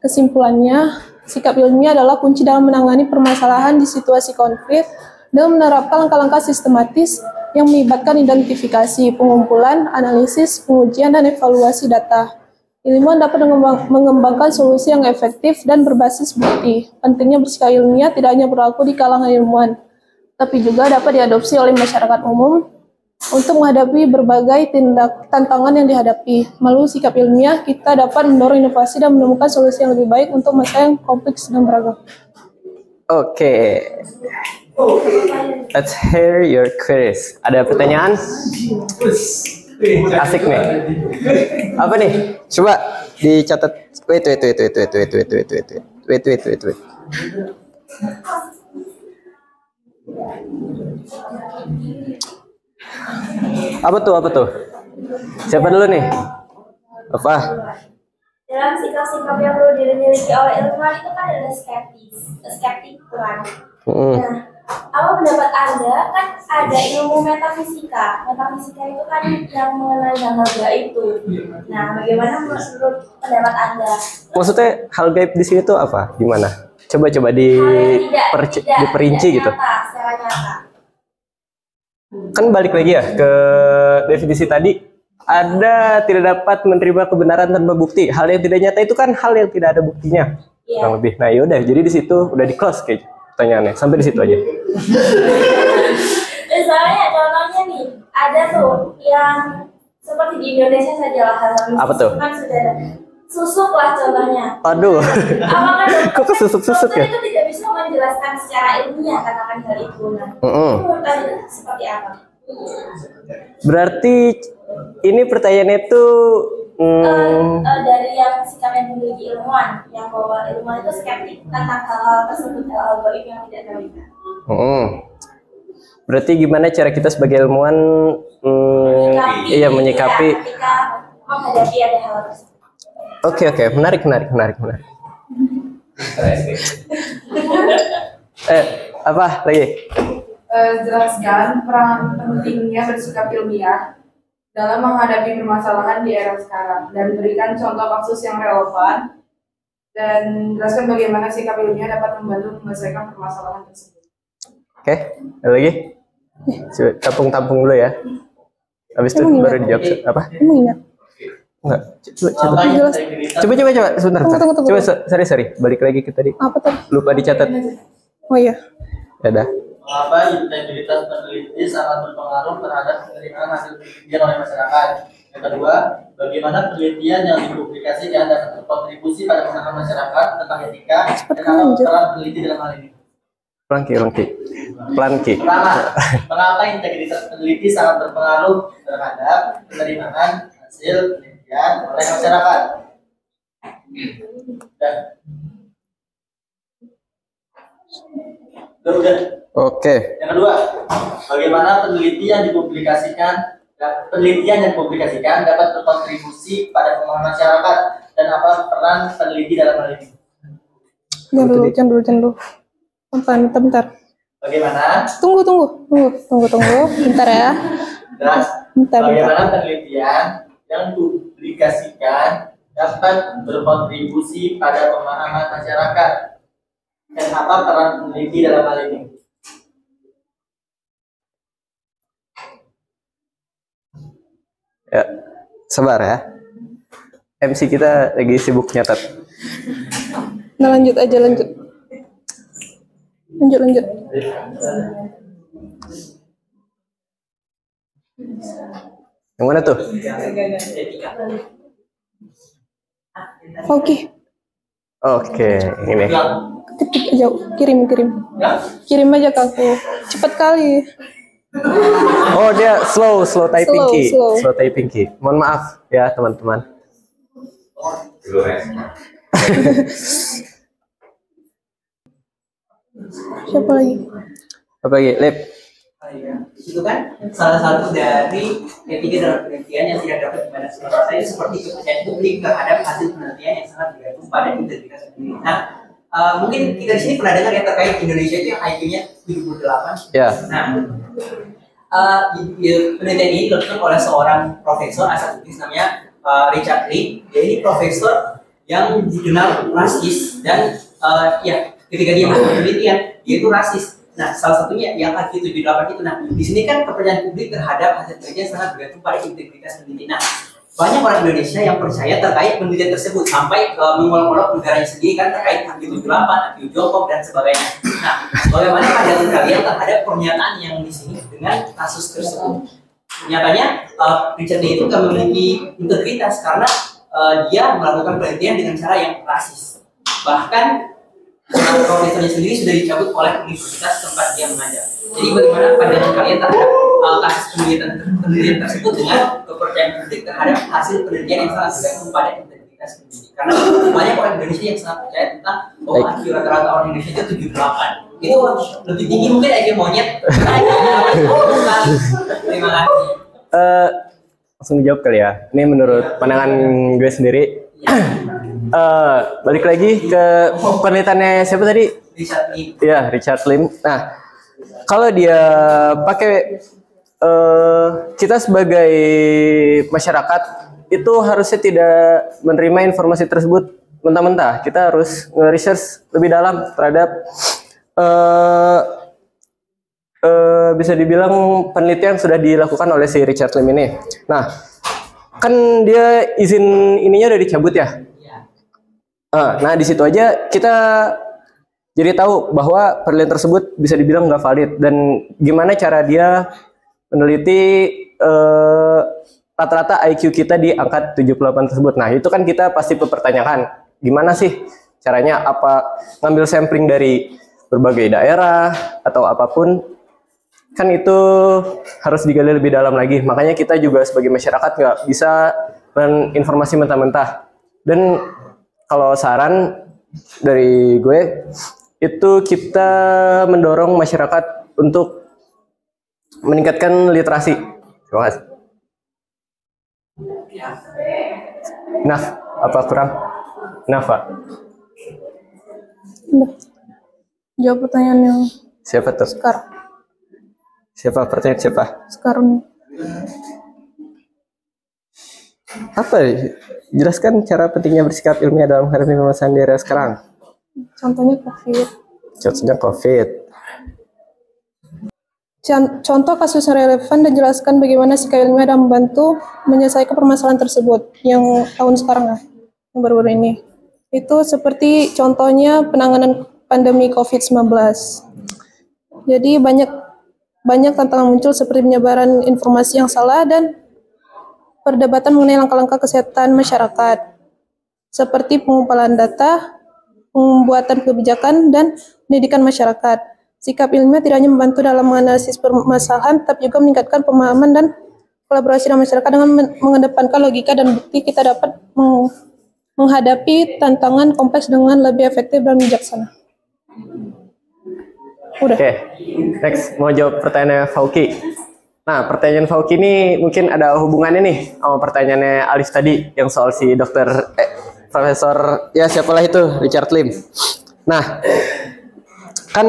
Kesimpulannya, sikap ilmiah adalah kunci dalam menangani permasalahan di situasi konflik dan menerapkan langkah-langkah sistematis yang melibatkan identifikasi, pengumpulan, analisis, pengujian, dan evaluasi data. Ilmuwan dapat mengembangkan solusi yang efektif dan berbasis bukti. Pentingnya bersikap ilmiah tidak hanya berlaku di kalangan ilmuwan, tapi juga dapat diadopsi oleh masyarakat umum untuk menghadapi berbagai tantangan yang dihadapi. Melalui sikap ilmiah, kita dapat mendorong inovasi dan menemukan solusi yang lebih baik untuk masalah yang kompleks dan beragam. Oke. Let's hear your queries. Ada pertanyaan? Asik nih. Apa nih? Coba dicatat. Wait. Apa tuh? Siapa dulu nih? Apa? Dalam sikap-sikap yang perlu dimiliki oleh ilmuwan itu kan ada skeptik kan. Nah, apa pendapat Anda? Kan ada ilmu metafisika. Metafisika itu kan yang mengenai hal gaib itu. Nah, bagaimana menurut pendapat Anda? Maksudnya hal gaib di sini tuh apa? Gimana? Coba diperinci gitu. Secara nyata. Kan balik lagi ya ke definisi tadi, ada tidak dapat menerima kebenaran tanpa bukti. Hal yang tidak nyata itu kan hal yang tidak ada buktinya, kurang lebih. Nah yaudah, jadi di situ udah di close kayak pertanyaannya, sampai di situ aja. Misalnya contohnya nih, ada tuh yang seperti di Indonesia saja lah hal-hal apa tuh? Kan sudah ada. susuk lah contohnya. Aduh. Apakah Kok kesusuk-susuk ya? itu tidak bisa menjelaskan secara ilmiah katakan hal itu? Nah, menurut Anda seperti apa? Berarti ini pertanyaannya itu dari yang sikap yang dimiliki ilmuwan, yang bahwa ilmuwan itu skeptik tentang hal-hal tersebut, hal-hal gaib yang tidak terlihat. Berarti gimana cara kita sebagai ilmuwan menyikapi ketika menghadapi ada hal tersebut. Oke, menarik. Apa lagi? Jelaskan peran pentingnya bersikap ilmiah dalam menghadapi permasalahan di era sekarang dan berikan contoh kasus yang relevan dan jelaskan bagaimana sikap ilmiah dapat membantu menyelesaikan permasalahan tersebut. Oke, ada lagi? Coba tampung dulu ya. Habis itu baru dijawab. Apa? Emang ingat? Enggak. Coba sebentar. Tunggu. Coba sorry. Balik lagi ke tadi. Apa tadi? Lupa dicatat. Oh iya. Ya dah. Mengapa integritas peneliti sangat berpengaruh terhadap penerimaan hasil penelitian oleh masyarakat? Yang kedua, bagaimana penelitian yang dipublikasikan dapat berkontribusi pada pemahaman masyarakat tentang etika dan apa peran peneliti dalam hal ini? Planki. Pertama, mengapa integritas peneliti sangat berpengaruh terhadap penerimaan hasil penelitian oleh masyarakat? Udah. Oke. Yang kedua, bagaimana penelitian yang dipublikasikan dapat berkontribusi pada pemahaman masyarakat dan apa peran peneliti dalam hal ini? Jangan dulu. Bentar. Bagaimana? Tunggu. Bentar ya. Bentar. Bagaimana penelitian yang dipublikasikan dapat berkontribusi pada pemahaman masyarakat dan apa peran peneliti dalam hal ini? Ya, sabar ya. MC kita lagi sibuk nyatat. Nah, lanjut. Yang mana tuh? Oke, ini. Ketik aja, kirim aja ke aku. Cepet kali. Oh, dia slow typing key. Slow. Slow typing key. Mohon maaf ya, teman-teman. Siapa lagi? Lip. Itu kan salah satu dari etika dalam penelitian yang tidak dapat dimanfaatkan saya seperti kepercayaan publik terhadap hasil penelitian yang sangat bergantung pada integritas peneliti. Nah, mungkin kita di sini pernah dengar yang terkait Indonesia itu yang IQ-nya 78. Ya. Nah, penelitian ini dilakukan oleh seorang profesor asal Inggris namanya Richard Lee. Dia ini profesor yang dikenal rasis dan ketika dia melakukan penelitian dia itu rasis. Nah, salah satunya yang IQ 78 itu. Nah, di sini kan kepercayaan publik terhadap hasil penelitian sangat bergantung pada integritas peneliti. Nah, banyak orang Indonesia yang percaya terkait penelitian tersebut sampai mengolok-olok negaranya sendiri kan terkait IQ 78, IQ Jongkok dan sebagainya. Nah, bagaimana pandangan kalian terhadap pernyataan yang di sini dengan kasus tersebut? Nyatanya Richard Lee itu tidak memiliki integritas karena dia melakukan penelitian dengan cara yang rasis. Bahkan profesornya sendiri sudah dicabut oleh universitas tempat dia mengajar. Jadi bagaimana pandangan kalian terhadap kasus penelitian tersebut dengan kepercayaan publik terhadap hasil penelitian yang sangat bergantung pada integritas peneliti? Karena banyak orang Indonesia yang sangat percaya tentang bahwa IQ rata-rata orang Indonesia itu 78. Itu lebih tinggi mungkin IQ monyet. Terima kasih. Langsung dijawab kali ya. Ini menurut pandangan gue sendiri. Balik lagi ke penelitiannya siapa tadi? Richard Lim. Ya, Richard Lim. Nah, kalau dia pakai kita sebagai masyarakat itu harusnya tidak menerima informasi tersebut mentah-mentah. Kita harus nge-research lebih dalam terhadap bisa dibilang penelitian sudah dilakukan oleh si Richard Lim ini. Nah, kan dia izin ininya udah dicabut ya. Nah, di situ aja kita jadi tahu bahwa penelitian tersebut bisa dibilang nggak valid dan gimana cara dia meneliti rata-rata IQ kita di angka 78 tersebut. Nah, itu kan kita pasti mempertanyakan, gimana sih caranya, apa ngambil sampling dari berbagai daerah atau apapun, kan itu harus digali lebih dalam lagi. Makanya kita juga sebagai masyarakat nggak bisa informasi mentah-mentah. Dan kalau saran dari gue, itu kita mendorong masyarakat untuk meningkatkan literasi. Terima kasih. Naf, apa kurang? Nafa. Jawab pertanyaan yang Siapa tuh? Sekar. Siapa? Pertanyaan siapa? Sekarang. Apa? Jelaskan cara pentingnya bersikap ilmiah dalam menghadapi permasalahan di era sekarang. Contohnya COVID. Contohnya COVID. Contoh kasus yang relevan dan jelaskan bagaimana sikap ilmiah dalam membantu menyelesaikan permasalahan tersebut yang tahun sekarang yang baru-baru ini. Itu seperti contohnya penanganan pandemi COVID-19. Jadi banyak tantangan muncul seperti penyebaran informasi yang salah dan perdebatan mengenai langkah-langkah kesehatan masyarakat, seperti pengumpulan data, pembuatan kebijakan, dan pendidikan masyarakat. Sikap ilmiah tidak hanya membantu dalam menganalisis permasalahan, tapi juga meningkatkan pemahaman dan kolaborasi dengan masyarakat dengan mengedepankan logika dan bukti. Kita dapat menghadapi tantangan kompleks dengan lebih efektif dan bijaksana. Udah. Oke, next mau jawab pertanyaannya Fauki. Nah, pertanyaan Fauki ini mungkin ada hubungannya nih sama pertanyaannya Alif tadi yang soal si Profesor ya siapalah itu, Richard Lim. Nah, kan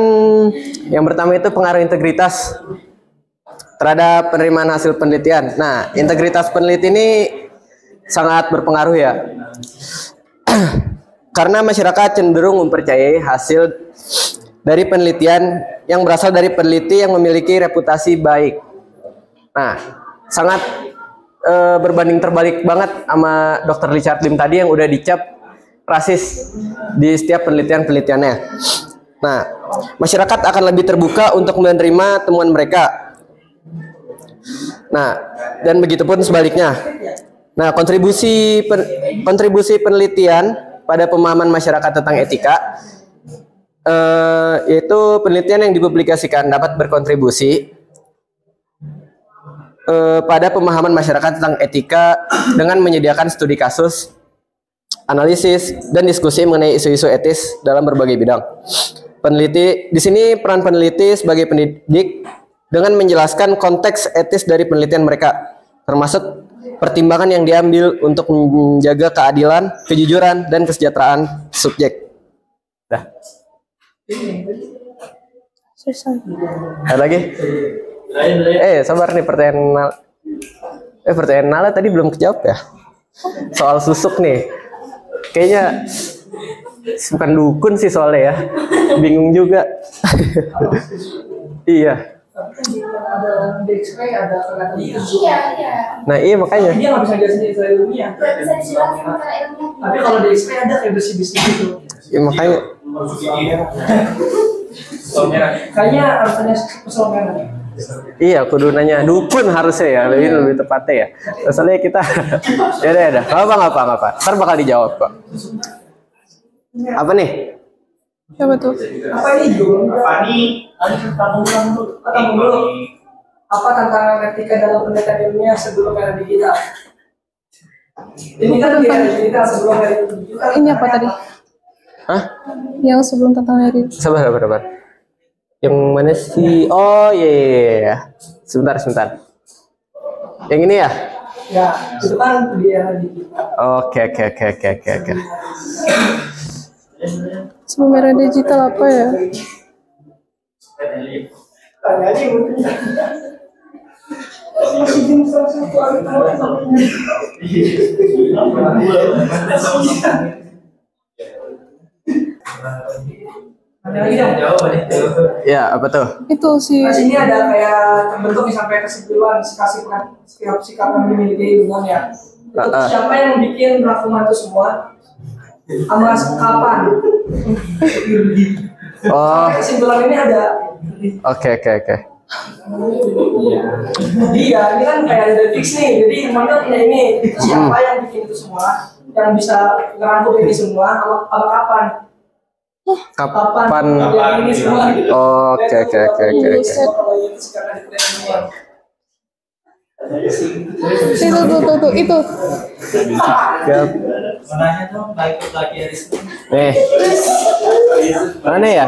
yang pertama itu pengaruh integritas terhadap penerimaan hasil penelitian. Nah, integritas peneliti ini sangat berpengaruh ya. Karena masyarakat cenderung mempercayai hasil dari penelitian yang berasal dari peneliti yang memiliki reputasi baik. Nah, sangat berbanding terbalik banget sama Dr. Richard Lim tadi yang udah dicap rasis di setiap penelitiannya. Nah, masyarakat akan lebih terbuka untuk menerima temuan mereka. Nah, dan begitupun sebaliknya. Nah, kontribusi penelitian pada pemahaman masyarakat tentang etika, yaitu penelitian yang dipublikasikan dapat berkontribusi pada pemahaman masyarakat tentang etika dengan menyediakan studi kasus, analisis, dan diskusi mengenai isu-isu etis dalam berbagai bidang. Peneliti di sini peran peneliti sebagai pendidik dengan menjelaskan konteks etis dari penelitian mereka, termasuk pertimbangan yang diambil untuk menjaga keadilan, kejujuran, dan kesejahteraan subjek. Dah. Selesai. Ada lagi? Sabar nih pertanyaan Nala tadi belum kejawab ya. Soal susuk nih. Kayaknya bukan dukun sih soalnya ya. Bingung juga. Iya. Nah iya makanya. Dia nggak bisa jelasin istilah ilmiah. Tapi kalau di X-ray ada kayak besi-besi gitu. Iya makanya. Kayaknya harus tanya pesawat merah. Iya, kudu nanya dukun harusnya ya, lebih tepatnya ya. Soalnya kita, ya udah, nggak apa. Ntar bakal dijawab kok. Apa nih? Siapa tuh? Apa ini dulu? Apa nih? Dulu. Apa tantangan etika dalam penelitian ilmiah sebelum era digital? Ini kan di era digital sebelum era digital. Ini apa tadi? Hah? Yang sebelum tantangan hari. Sabar. Yang mana sih? Oh iya. Sebentar. Yang ini ya? Ya, itu kan di era digital. Oke. Sebelum era digital apa ya? Tanya aja mungkin. Ya, apa tuh? Itu sih. Di sini ada kayak terbentuk sampai kesimpulan sikap yang dimiliki ilmuwan ya. Siapa yang bikin rangkuman itu semua? Sama kapan? Oh. Sampai kesimpulan ini ada. Oke. Iya, ini kan kayak ada fix nih. Jadi mantan punya ini. Itu siapa yang bikin itu semua? Yang bisa ngerangkum ini semua? Apa kapan? Kapan? Ini semua. Oke. Itu. Siap. Menanya dong, baik plagiarisme. Nih. Mana ya?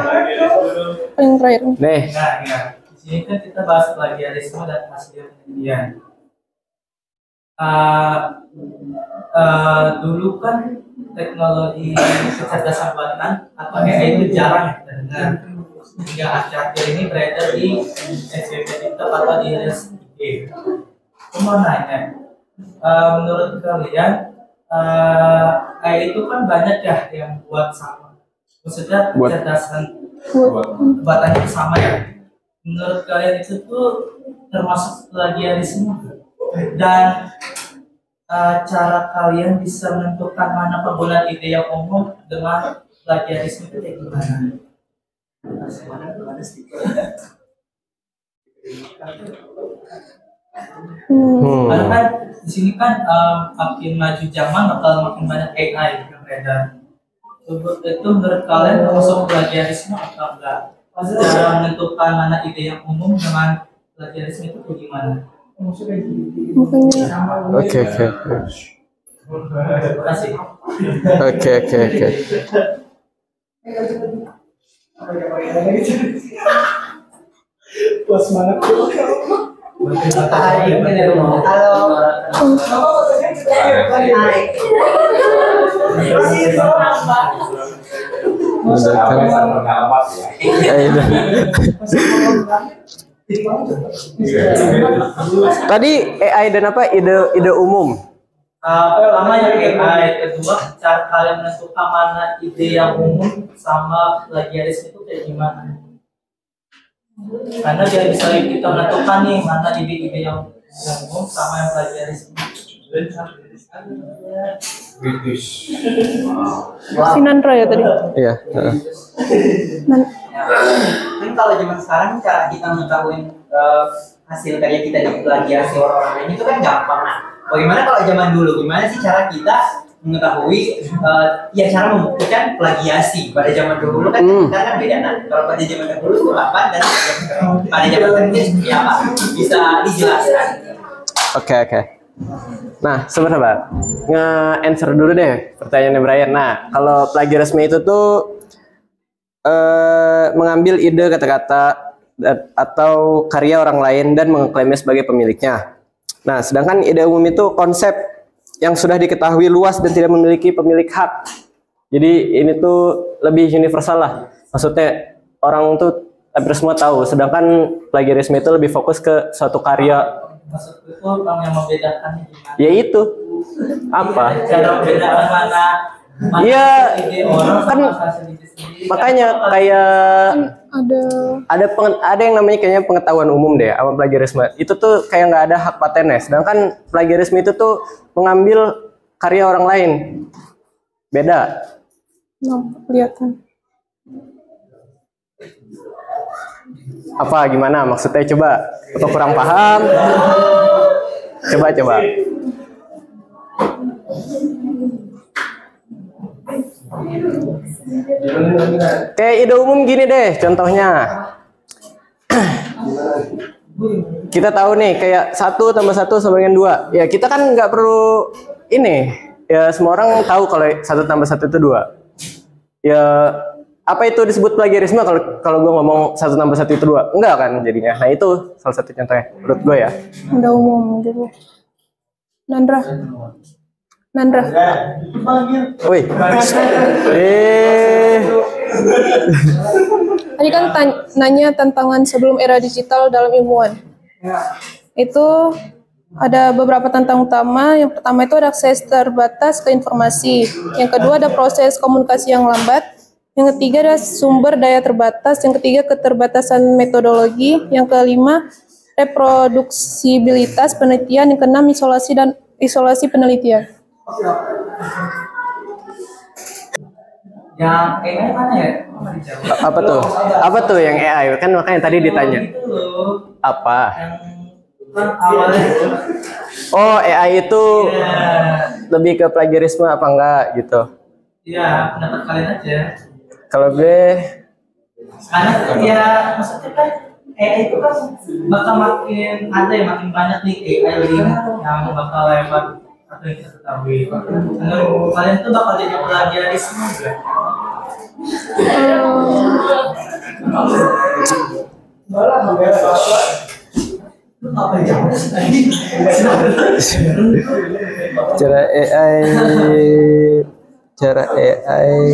Yang terakhir. Nih. Nah, ya. Di sini kan kita bahas plagiarisme dan hasil penelitian. Dulu kan teknologi kecerdasan buatan atau AI itu jarang ya kita dengar. Hingga akhir-akhir ini beredar di SPP TikTok atau di RSIG. Cuma nanya, menurut kalian AI itu kan banyak ya yang buat sama. Maksudnya kecerdasan buatannya itu sama ya. Menurut kalian itu tuh termasuk plagiarisme? Dan cara kalian bisa menentukan mana penggunaan ide yang umum dengan plagiarisme itu kayak gimana? Karena kan di sini kan makin maju zaman bakal makin banyak AI yang beredar. Itu menurut kalian termasuk plagiarisme atau enggak? Cara menentukan mana ide yang umum dengan plagiarisme itu kayak gimana? Oke. Terima kasih. Oke. Bos banget. Tadi AI dan apa ide umum? Pertama yang AI, kedua cara kalian menentukan mana ide yang umum sama plagiarisme itu kayak gimana? Karena biar bisa kita menentukan nih mana ide-ide yang umum sama yang plagiarisme. Si Nandra ya tadi. Iya. Kan kalau zaman sekarang cara kita mengetahui hasil karya kita diplagiasi orang lain itu kan gampang. Nah, bagaimana kalau zaman dulu? Gimana sih cara kita mengetahui cara membuktikan plagiasi pada zaman dulu kan kita kan beda. Nah, kalau pada zaman dahulu itu apa dan pada zaman sekarang seperti apa? Bisa dijelaskan? Oke. Nah, sebenarnya nge-answer dulu deh pertanyaannya Brian. Nah, kalau plagiarisme itu tuh mengambil ide, kata-kata atau karya orang lain dan mengklaimnya sebagai pemiliknya. Nah, sedangkan ide umum itu konsep yang sudah diketahui luas dan tidak memiliki pemilik hak. Jadi ini tuh lebih universal lah. Maksudnya orang tuh hampir semua tahu. Sedangkan plagiarisme itu lebih fokus ke suatu karya. Maksudku itu yang membedakannya gimana? Ya itu. Apa? Cara membedakan mana Iya, ide orang kan sama hasil ide sendiri. makanya kayak Ada ada yang namanya kayaknya pengetahuan umum deh sama plagiarisme. Itu tuh kayak nggak ada hak patennya. Sedangkan plagiarisme itu tuh mengambil karya orang lain. Beda. kelihatan. Apa gimana maksudnya, coba? Apa kurang paham? Coba. Kayak ide umum gini deh contohnya. Kita tahu nih kayak 1 tambah 1 sama dengan 2. Ya kita kan nggak perlu ini. Ya semua orang tahu kalau 1 tambah 1 itu 2. Ya apa itu disebut plagiarisme kalau gue ngomong 1 tambah 1 itu 2? Enggak kan jadinya. Nah itu salah satu contohnya menurut gue ya. Ada umum gitu. Nandra. Wih. Tadi kan nanya tantangan sebelum era digital dalam ilmuwan. Itu ada beberapa tantangan utama. Yang pertama itu ada akses terbatas ke informasi. Yang kedua ada proses komunikasi yang lambat. Yang ketiga ada sumber daya terbatas. Yang ketiga keterbatasan metodologi. Yang kelima reproduksibilitas penelitian. Yang keenam isolasi penelitian. Yang AI mana ya? Apa tuh yang AI? Kan makanya tadi ditanya. Itu loh. apa? Kan awalnya Oh, AI itu lebih ke plagiarisme apa enggak gitu? ya pendapat kalian aja. Kalau gue Karena ya maksudnya kan AI itu kan bakal makin ada yang makin banyak nih AI link yang bakal lewat atau yang kita ketahui. Menurut kalian tuh bakal jadi plagiarisme enggak? cara AI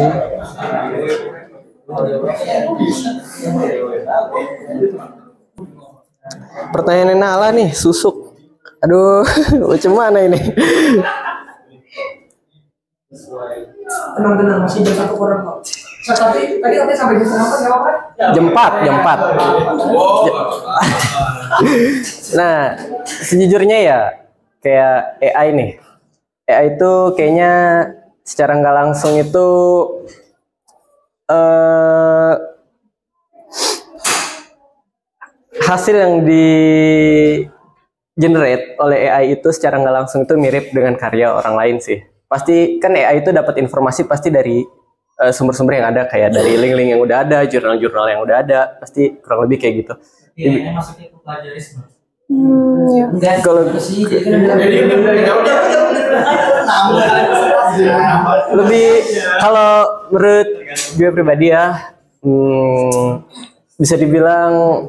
pertanyaannya Nala nih, susuk. Aduh, macam mana ini? Tenang, masih jam 1 kurang kok. Tadi katanya sampai jam 8 nggak apa-apa? Jam 4. Nah, sejujurnya ya kayak AI nih. AI itu kayaknya secara nggak langsung itu hasil yang di generate oleh AI itu secara nggak langsung itu mirip dengan karya orang lain sih. Pasti kan AI itu dapat informasi pasti dari sumber-sumber yang ada, kayak dari link-link yang udah ada, jurnal-jurnal yang udah ada, pasti kurang lebih kayak gitu. Iya, ini maksudnya itu plagiarisme. Ya. Kalau lebih, kalau menurut gue pribadi ya, bisa dibilang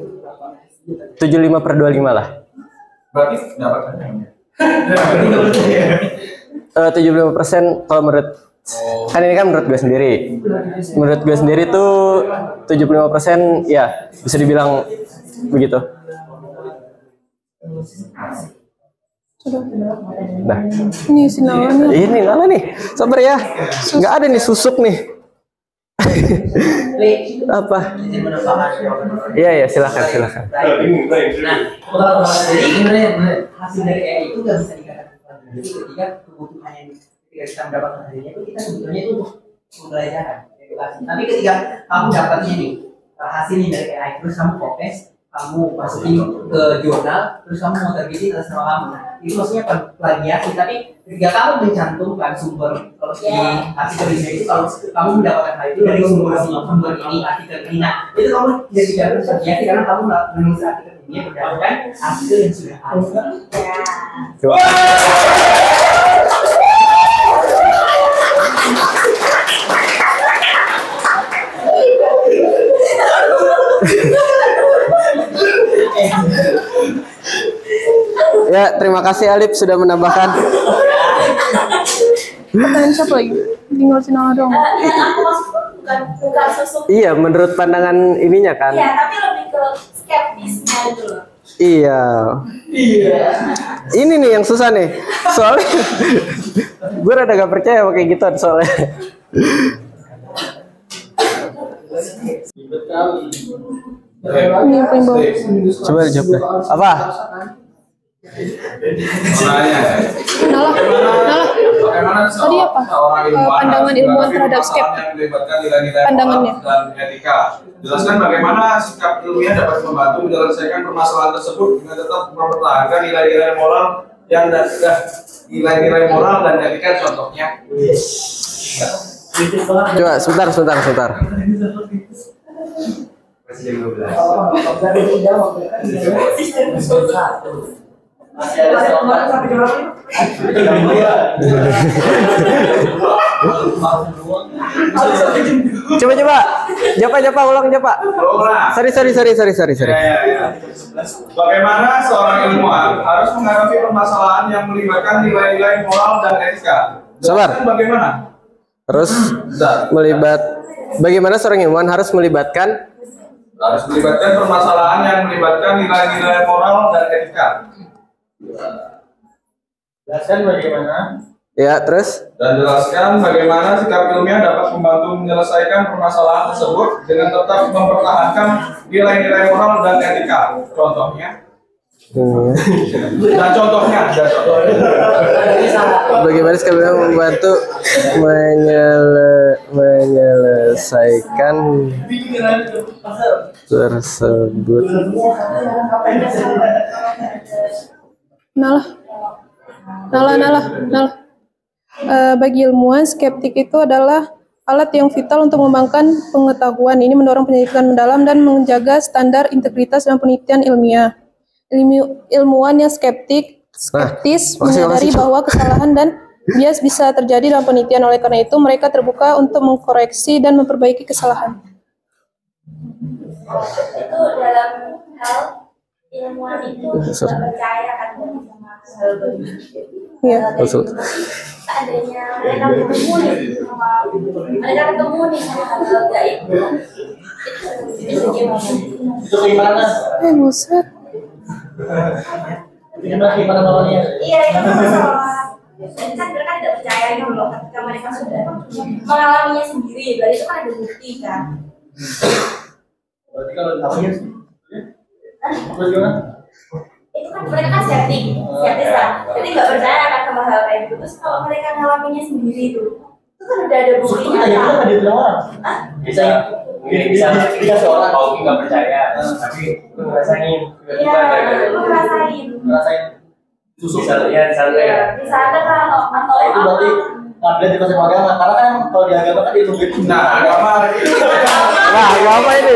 75/25 lah. Berarti dapat 75% kalau menurut kan ini kan menurut gue sendiri. Menurut gue sendiri tuh 75% ya bisa dibilang begitu. Nah, Ini si Nala nih. ini Nala nih, sabar ya. Nggak ada nih susuk nih. Apa? Iya silakan. Nah, kalau jadi sebenarnya hasil dari AI itu nggak bisa dikatakan. Jadi ketika kebutuhan yang ketika kita mendapatkan hasilnya itu kita sebetulnya itu untuk pembelajaran, edukasi. Tapi ketika kamu dapatnya nih hasilnya dari AI terus kamu copy, kamu masukin ke jurnal, terus kamu mau terbitin atas nama kamu. Itu maksudnya plagiasi. Tapi ketika kamu mencantumkan sumber di artikel ini itu, kalau kamu mendapatkan hal itu dari sumber ini, artikel ini, nah itu kamu tidak plagiasi karena kamu menulis artikel ini berdasarkan artikel yang sudah ada. Ya, terima kasih Alip sudah menambahkan. Pertanyaan siapa lagi? Tinggal si Nala dong. Aku maksudku bukan susuk. Iya, menurut pandangan ininya kan. Iya, tapi lebih ke skeptisnya gitu loh. Iya. Ini nih yang susah nih. Soalnya gue rada gak percaya kayak gitu soalnya. Ini yang paling bawah. Coba dijawab deh. Apa? Nala. Tadi apa? Pandangan ilmuwan terhadap skeptik. Pandangannya. Dan etika. Jelaskan bagaimana sikap ilmiah dapat membantu menyelesaikan permasalahan tersebut dengan tetap mempertahankan nilai-nilai moral yang nilai-nilai moral dan etika, contohnya. Coba sebentar. Coba ulang. Sorry. Bagaimana seorang ilmuwan harus menghadapi permasalahan yang melibatkan nilai-nilai moral dan etika? Sabar. Bagaimana? Bagaimana seorang ilmuwan harus melibatkan permasalahan yang melibatkan nilai-nilai moral dan etika. Jelaskan bagaimana. Ya, terus? Dan jelaskan bagaimana sikap ilmiah dapat membantu menyelesaikan permasalahan tersebut dengan tetap mempertahankan nilai-nilai moral dan etika. Contohnya? Bagaimana sikap ilmiah membantu menyelesaikan tersebut. Nah. Bagi ilmuwan, skeptik itu adalah alat yang vital untuk mengembangkan pengetahuan. Ini mendorong penyelidikan mendalam dan menjaga standar integritas dan penelitian ilmiah. Ilmuwan yang skeptis menyadari bahwa kesalahan dan bias bisa terjadi dalam penelitian. Oleh karena itu, mereka terbuka untuk mengkoreksi dan memperbaiki kesalahan. Itu dalam hal ilmuwan itu tidak percaya kan sama Iya. seandainya mereka ketemu nih sama hal-hal gaib itu gimana? Itu gimana? Buset. Gimana namanya? Iya, itu masalah. Kan mereka tidak percaya gitu loh ketika mereka sudah mengalaminya sendiri, berarti itu kan ada bukti kan. Berarti kalau namanya terus gimana? Itu kan mereka kan skeptis kan, jadi nggak percaya kan sama hal kayak gitu. Terus kalau mereka ngalaminnya sendiri itu kan udah ada buktinya kan. Bisa dikasih orang kalau nggak percaya, tapi lu ngerasain, lu ngerasain susu ya bisa ada kan atau itu berarti ngambil di konsep agama, karena kan kalau di agama kan itu gitu. Nah, agama ini.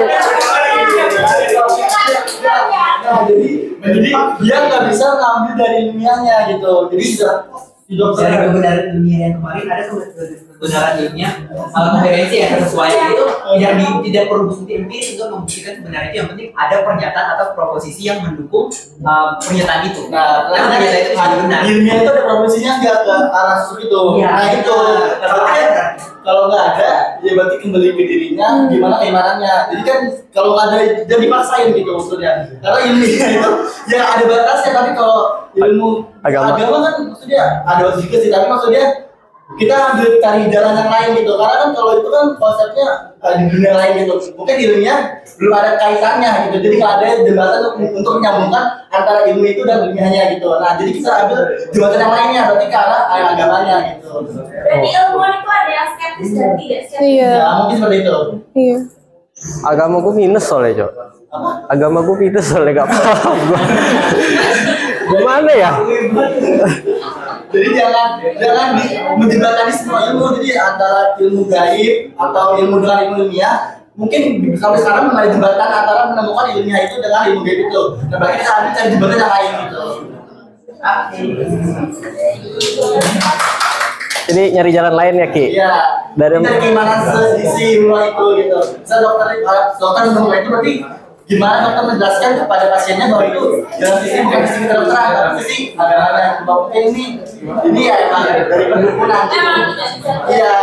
Jadi dia nggak bisa ngambil dari ilmiahnya gitu. Jadi dari kebenaran ilmiah yang kemarin ada kebenaran ilmiah koherensi yang sesuai itu tidak perlu bukti empiris untuk membuktikan kebenaran itu. Yang penting ada pernyataan atau proposisi yang mendukung pernyataan itu. Nah, karena pernyataan itu sudah benar. Ilmiah itu ada proposisinya nggak ke arah itu. Ya, nah itu kalau nggak ada, ya berarti kembali ke dirinya gimana keimanannya. Jadi kan kalau nggak ada, jadi dipaksain gitu maksudnya. Karena ilmiah itu ya ada batasnya, tapi kalau ilmu agama kan maksudnya ada batas juga sih, tapi maksudnya kita ambil cari jalan yang lain gitu. Karena kan kalau itu kan konsepnya di dunia lain gitu. Mungkin ilmiah belum ada kaitannya gitu. Jadi nggak ada jembatan untuk menyambungkan antara ilmu itu dan ilmiahnya gitu. Nah, jadi kita ambil jembatan yang lainnya, berarti ke arah agamanya gitu. Berarti ilmuwan itu ada yang skeptis dan tidak skeptis. Iya. Ya, mungkin seperti itu. Iya. Agamaku minus soalnya, Cok. Agamaku minus soalnya gak paham gua. Gimana ya? Jadi jangan menjembatani semua ilmu. Jadi antara ilmu gaib atau ilmu dengan ilmu ilmiah, mungkin sampai sekarang belum ada jembatan antara menemukan ilmiah itu dengan ilmu gaib itu. Nah, berarti kita harus cari jembatan yang lain gitu. Jadi nyari jalan lain ya, Ki? Iya. Dari gimana sisi ilmu itu gitu. Saya dokter ilmu itu berarti gimana dokter menjelaskan kepada pasiennya bahwa itu dalam sisi bukan sisi kedokteran, dalam sisi agama bahwa ini ya emang dari pendukunan. Iya.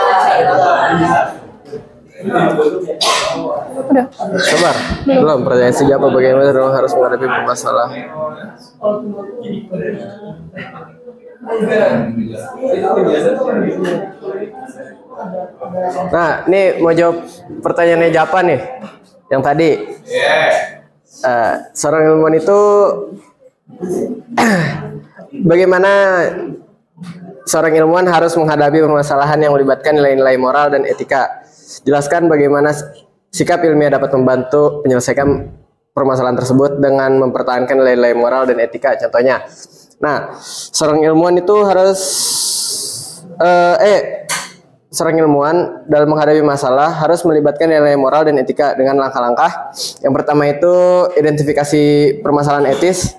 Udah. Sabar. Belum. Pertanyaan siapa bagaimana orang harus menghadapi permasalahan? Nah, nih mau jawab pertanyaannya Japa nih, yang tadi. Seorang ilmuwan itu bagaimana seorang ilmuwan harus menghadapi permasalahan yang melibatkan nilai-nilai moral dan etika. Jelaskan bagaimana sikap ilmiah dapat membantu menyelesaikan permasalahan tersebut dengan mempertahankan nilai-nilai moral dan etika. Contohnya, nah, seorang ilmuwan itu harus seorang ilmuwan dalam menghadapi masalah harus melibatkan nilai moral dan etika dengan langkah-langkah. Yang pertama itu identifikasi permasalahan etis.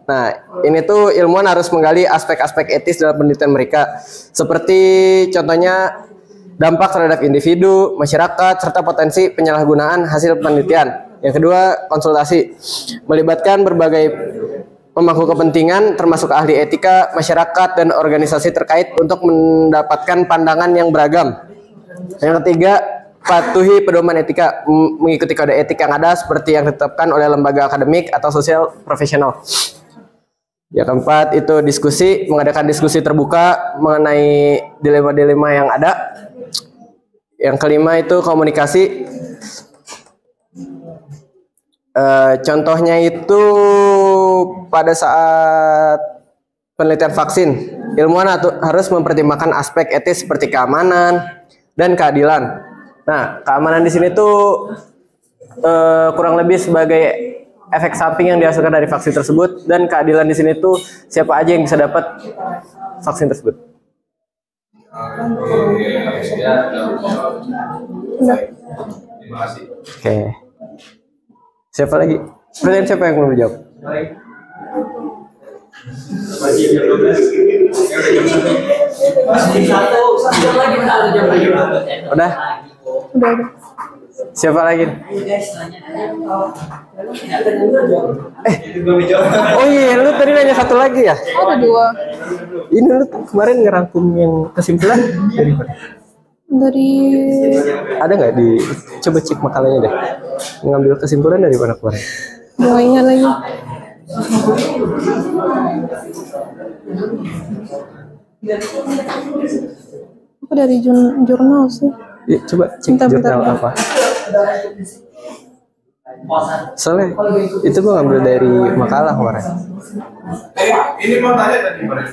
Nah, ini tuh ilmuwan harus menggali aspek-aspek etis dalam penelitian mereka. Seperti contohnya dampak terhadap individu, masyarakat, serta potensi penyalahgunaan hasil penelitian. Yang kedua, konsultasi. Melibatkan berbagai pemangku kepentingan termasuk ahli etika, masyarakat, dan organisasi terkait untuk mendapatkan pandangan yang beragam. Yang ketiga, patuhi pedoman etika, mengikuti kode etik yang ada seperti yang ditetapkan oleh lembaga akademik atau sosial profesional. Yang keempat itu diskusi, mengadakan diskusi terbuka mengenai dilema-dilema yang ada. Yang kelima itu komunikasi. Contohnya itu pada saat penelitian vaksin, ilmuwan harus mempertimbangkan aspek etis seperti keamanan, dan keadilan. Nah, keamanan di sini tuh kurang lebih sebagai efek samping yang dihasilkan dari vaksin tersebut, dan keadilan di sini tuh siapa aja yang bisa dapat vaksin tersebut. Terima kasih. Oke. Siapa lagi? Pertanyaan siapa yang belum dijawab? Udah? Udah. Siapa lagi? Oh iya, lu tadi nanya satu lagi ya? Ada 2. Ini lu kemarin ngerangkum yang kesimpulan dari mana? Dari Ada nggak di coba cek makalahnya deh. Ngambil kesimpulan dari mana kemarin? nggak ingat lagi. Apa dari jurnal sih? Ya, coba cek jurnal apa. Soalnya itu gua ngambil dari makalah kemarin. Ini mau tanya tadi kemarin.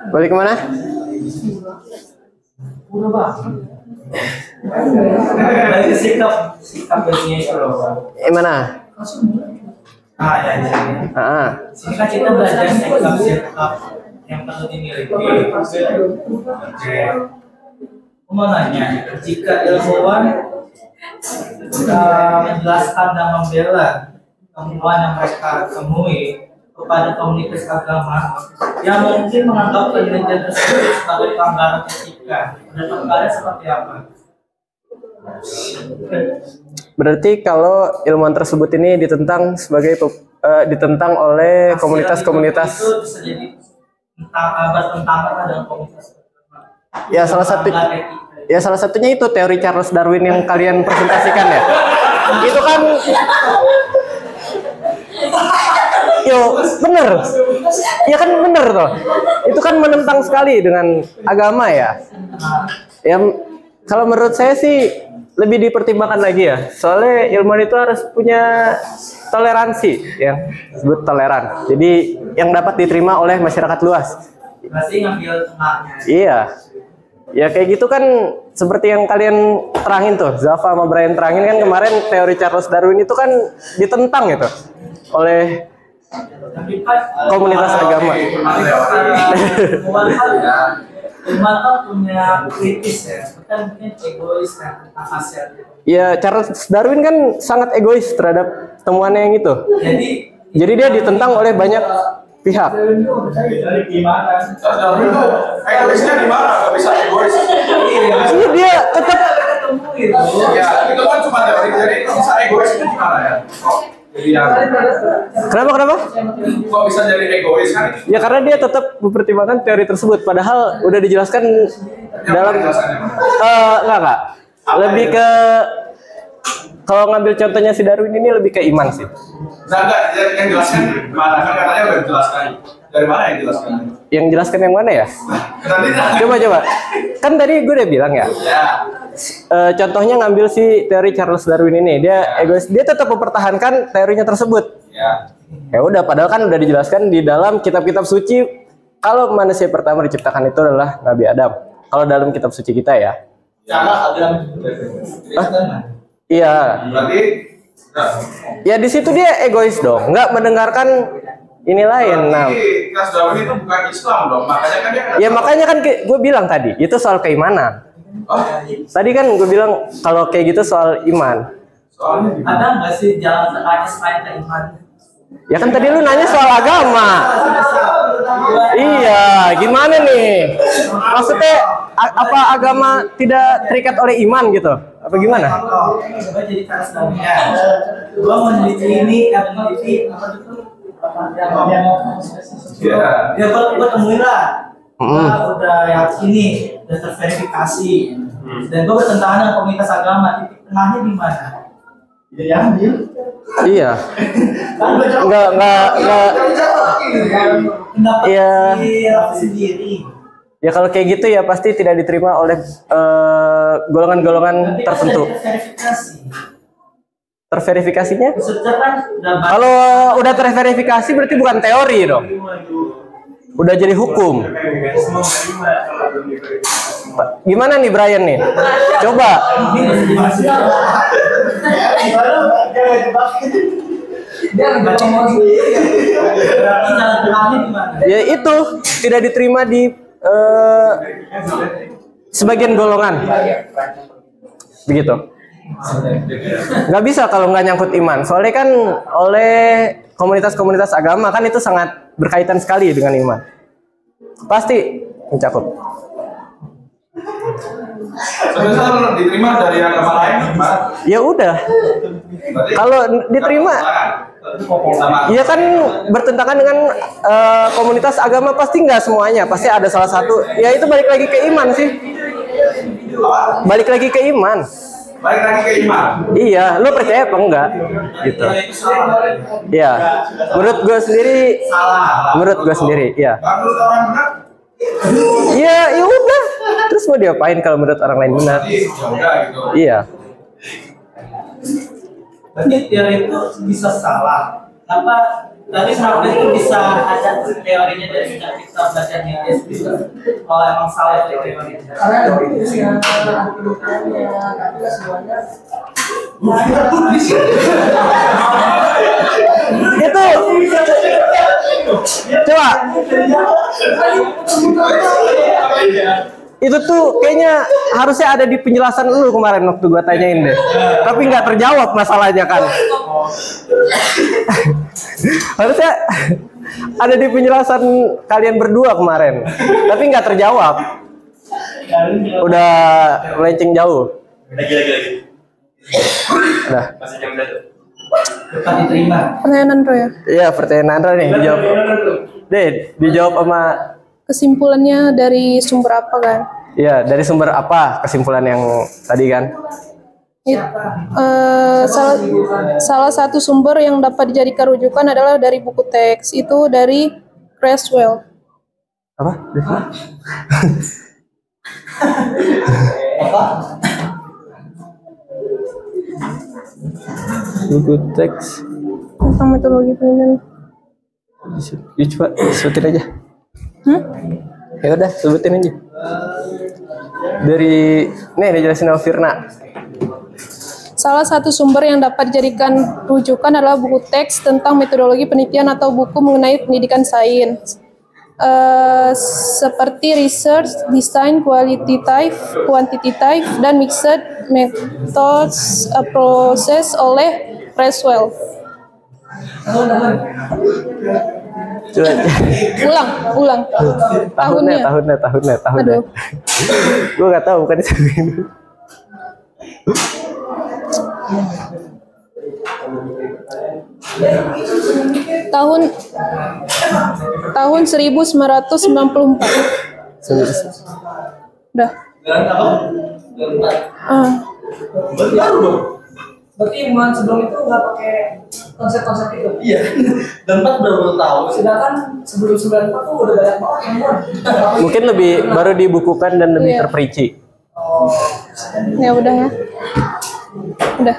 Balik kemana? Balik sikap ilmiah itu loh, Bang. Mana? Ini kan kita belajar sikap yang perlu dimiliki. Oke. Aku mau nanya, jika ilmuwan menjelaskan dan membela temuan yang mereka temui kepada komunitas agama yang mungkin menganggap penelitian tersebut sebagai pelanggaran etika, pendapat kalian seperti apa? Berarti kalau ilmuwan tersebut ini ditentang ditentang oleh komunitas-komunitas. Itu bisa jadi bertentangan dengan komunitas. Ya salah satunya itu teori Charles Darwin yang kalian presentasikan ya. Itu kan bener. Ya kan bener toh. Itu kan menentang sekali dengan agama ya. Ya kalau menurut saya sih lebih dipertimbangkan lagi ya. Soalnya ilmuwan itu harus punya toleransi yang disebut toleran. Jadi yang dapat diterima oleh masyarakat luas. Masih ngambil tengahnya. Iya. Ya kayak gitu kan seperti yang kalian terangin tuh, Zafa sama Brian terangin kan kemarin teori Charles Darwin itu kan ditentang gitu oleh komunitas agama. Umat kan punya kritis ya, kan mungkin egois kan tentang hasil. Ya Charles Darwin kan sangat egois terhadap temuannya yang itu. Jadi dia ditentang oleh banyak pihak. Dari gimana? Egoisnya di mana? Gak bisa egois. Ini dia tetap. Ya itu kan cuma teori. Jadi bisa egois itu gimana ya? Kenapa? Kok bisa jadi egois kan? Ya karena dia tetap mempertimbangkan teori tersebut. Padahal udah dijelaskan dalam enggak. Lebih ke kalau ngambil contohnya si Darwin ini lebih ke iman sih. Enggak, yang jelaskan mana? Kan katanya udah dijelaskan. Dari mana yang jelaskan? Yang jelaskan yang mana ya? Coba. Kan tadi gue udah bilang ya. Contohnya ngambil si teori Charles Darwin ini. Dia egois, dia tetap mempertahankan teorinya tersebut. Ya udah, padahal kan udah dijelaskan di dalam kitab-kitab suci kalau manusia pertama diciptakan itu adalah Nabi Adam. Kalau dalam kitab suci kita ya. Sama agama. Iya. Berarti ya di situ dia egois dong, nggak mendengarkan ini lain. Nah, Charles Darwin itu bukan Islam dong, makanya kan dia. Ya makanya kan gue bilang tadi itu soal keimanan. Tadi kan gue bilang kalau kayak gitu soal iman. Soalnya ada nggak sih jalan tengahnya selain keiman? Ya kan tadi lu nanya soal agama. Iya, gimana nih? Maksudnya apa agama tidak terikat oleh iman gitu? Apa gimana? Gue jadi Charles Darwin. Gue meneliti ini, meneliti apa itu? Ya, gue temuin lah. Udah yakini, udah terverifikasi. Dan gue bertentangan dengan komunitas agama. Titik tengahnya di mana? Ya diambil. Iya. Enggak. Iya. Sendiri. Ya kalau kayak gitu ya pasti tidak diterima oleh golongan-golongan tertentu. terverifikasinya? Researcher kan Kalau udah terverifikasi berarti bukan teori dong. Udah jadi hukum. Gimana nih Brian nih? Coba. Ya itu tidak diterima di sebagian golongan. Begitu. Nggak bisa kalau nggak nyangkut iman. Soalnya kan oleh komunitas-komunitas agama kan itu sangat berkaitan sekali dengan iman. Pasti mencakup. Sebenarnya diterima dari agama lain, Pak. Ya udah. Kalau diterima, ya kan bertentangan dengan komunitas agama pasti nggak semuanya. Pasti ada salah satu. Ya itu balik lagi ke iman sih. Balik lagi ke iman. Balik lagi ke iman. Iya, lo percaya apa enggak? Gitu. Iya. Menurut gue sendiri, iya. Menurut orang benar? Iya, ya udah. Terus mau diapain kalau menurut orang lain benar? Iya. Berarti teori itu bisa salah. Tapi kenapa itu bisa ada teorinya dari sejak kita belajar di SD? Kalau emang salah itu teorinya. Karena itu yang tapi semuanya Itu coba itu tuh kayaknya harusnya ada di penjelasan lu kemarin waktu gua tanyain deh, tapi nggak terjawab masalahnya kan. Harusnya ada di penjelasan kalian berdua kemarin, tapi nggak terjawab. Udah melenceng jauh. Udah. Masih jam berapa? Tetap diterima. Pertanyaan Andro ya? Iya, pertanyaan Andro nih dijawab. Deh, dijawab sama kesimpulannya dari sumber apa kan? Iya, dari sumber apa kesimpulan yang tadi kan? Salah satu sumber yang dapat dijadikan rujukan adalah dari buku teks, itu dari Creswell. Apa? Buku teks tentang metodologi penelitian. Ya coba sebutin aja. Ya udah sebutin aja. Dari nih dijelasin sama Firna. Salah satu sumber yang dapat dijadikan rujukan adalah buku teks tentang metodologi penelitian atau buku mengenai pendidikan sains. Seperti research, design, quantitative, dan mixed methods process oleh Creswell. Ulang. Tahunnya. Aduh. Gue nggak tahu bukan itu. Tahun 1994. Udah. berarti ilmuwan sebelum itu nggak pakai konsep-konsep itu. Iya. Dan 4 berapa tahun? Sedangkan sebelum 94 tuh udah banyak banget ilmuwan. Mungkin lebih baru dibukukan dan lebih terperinci. Ya udah ya. Udah.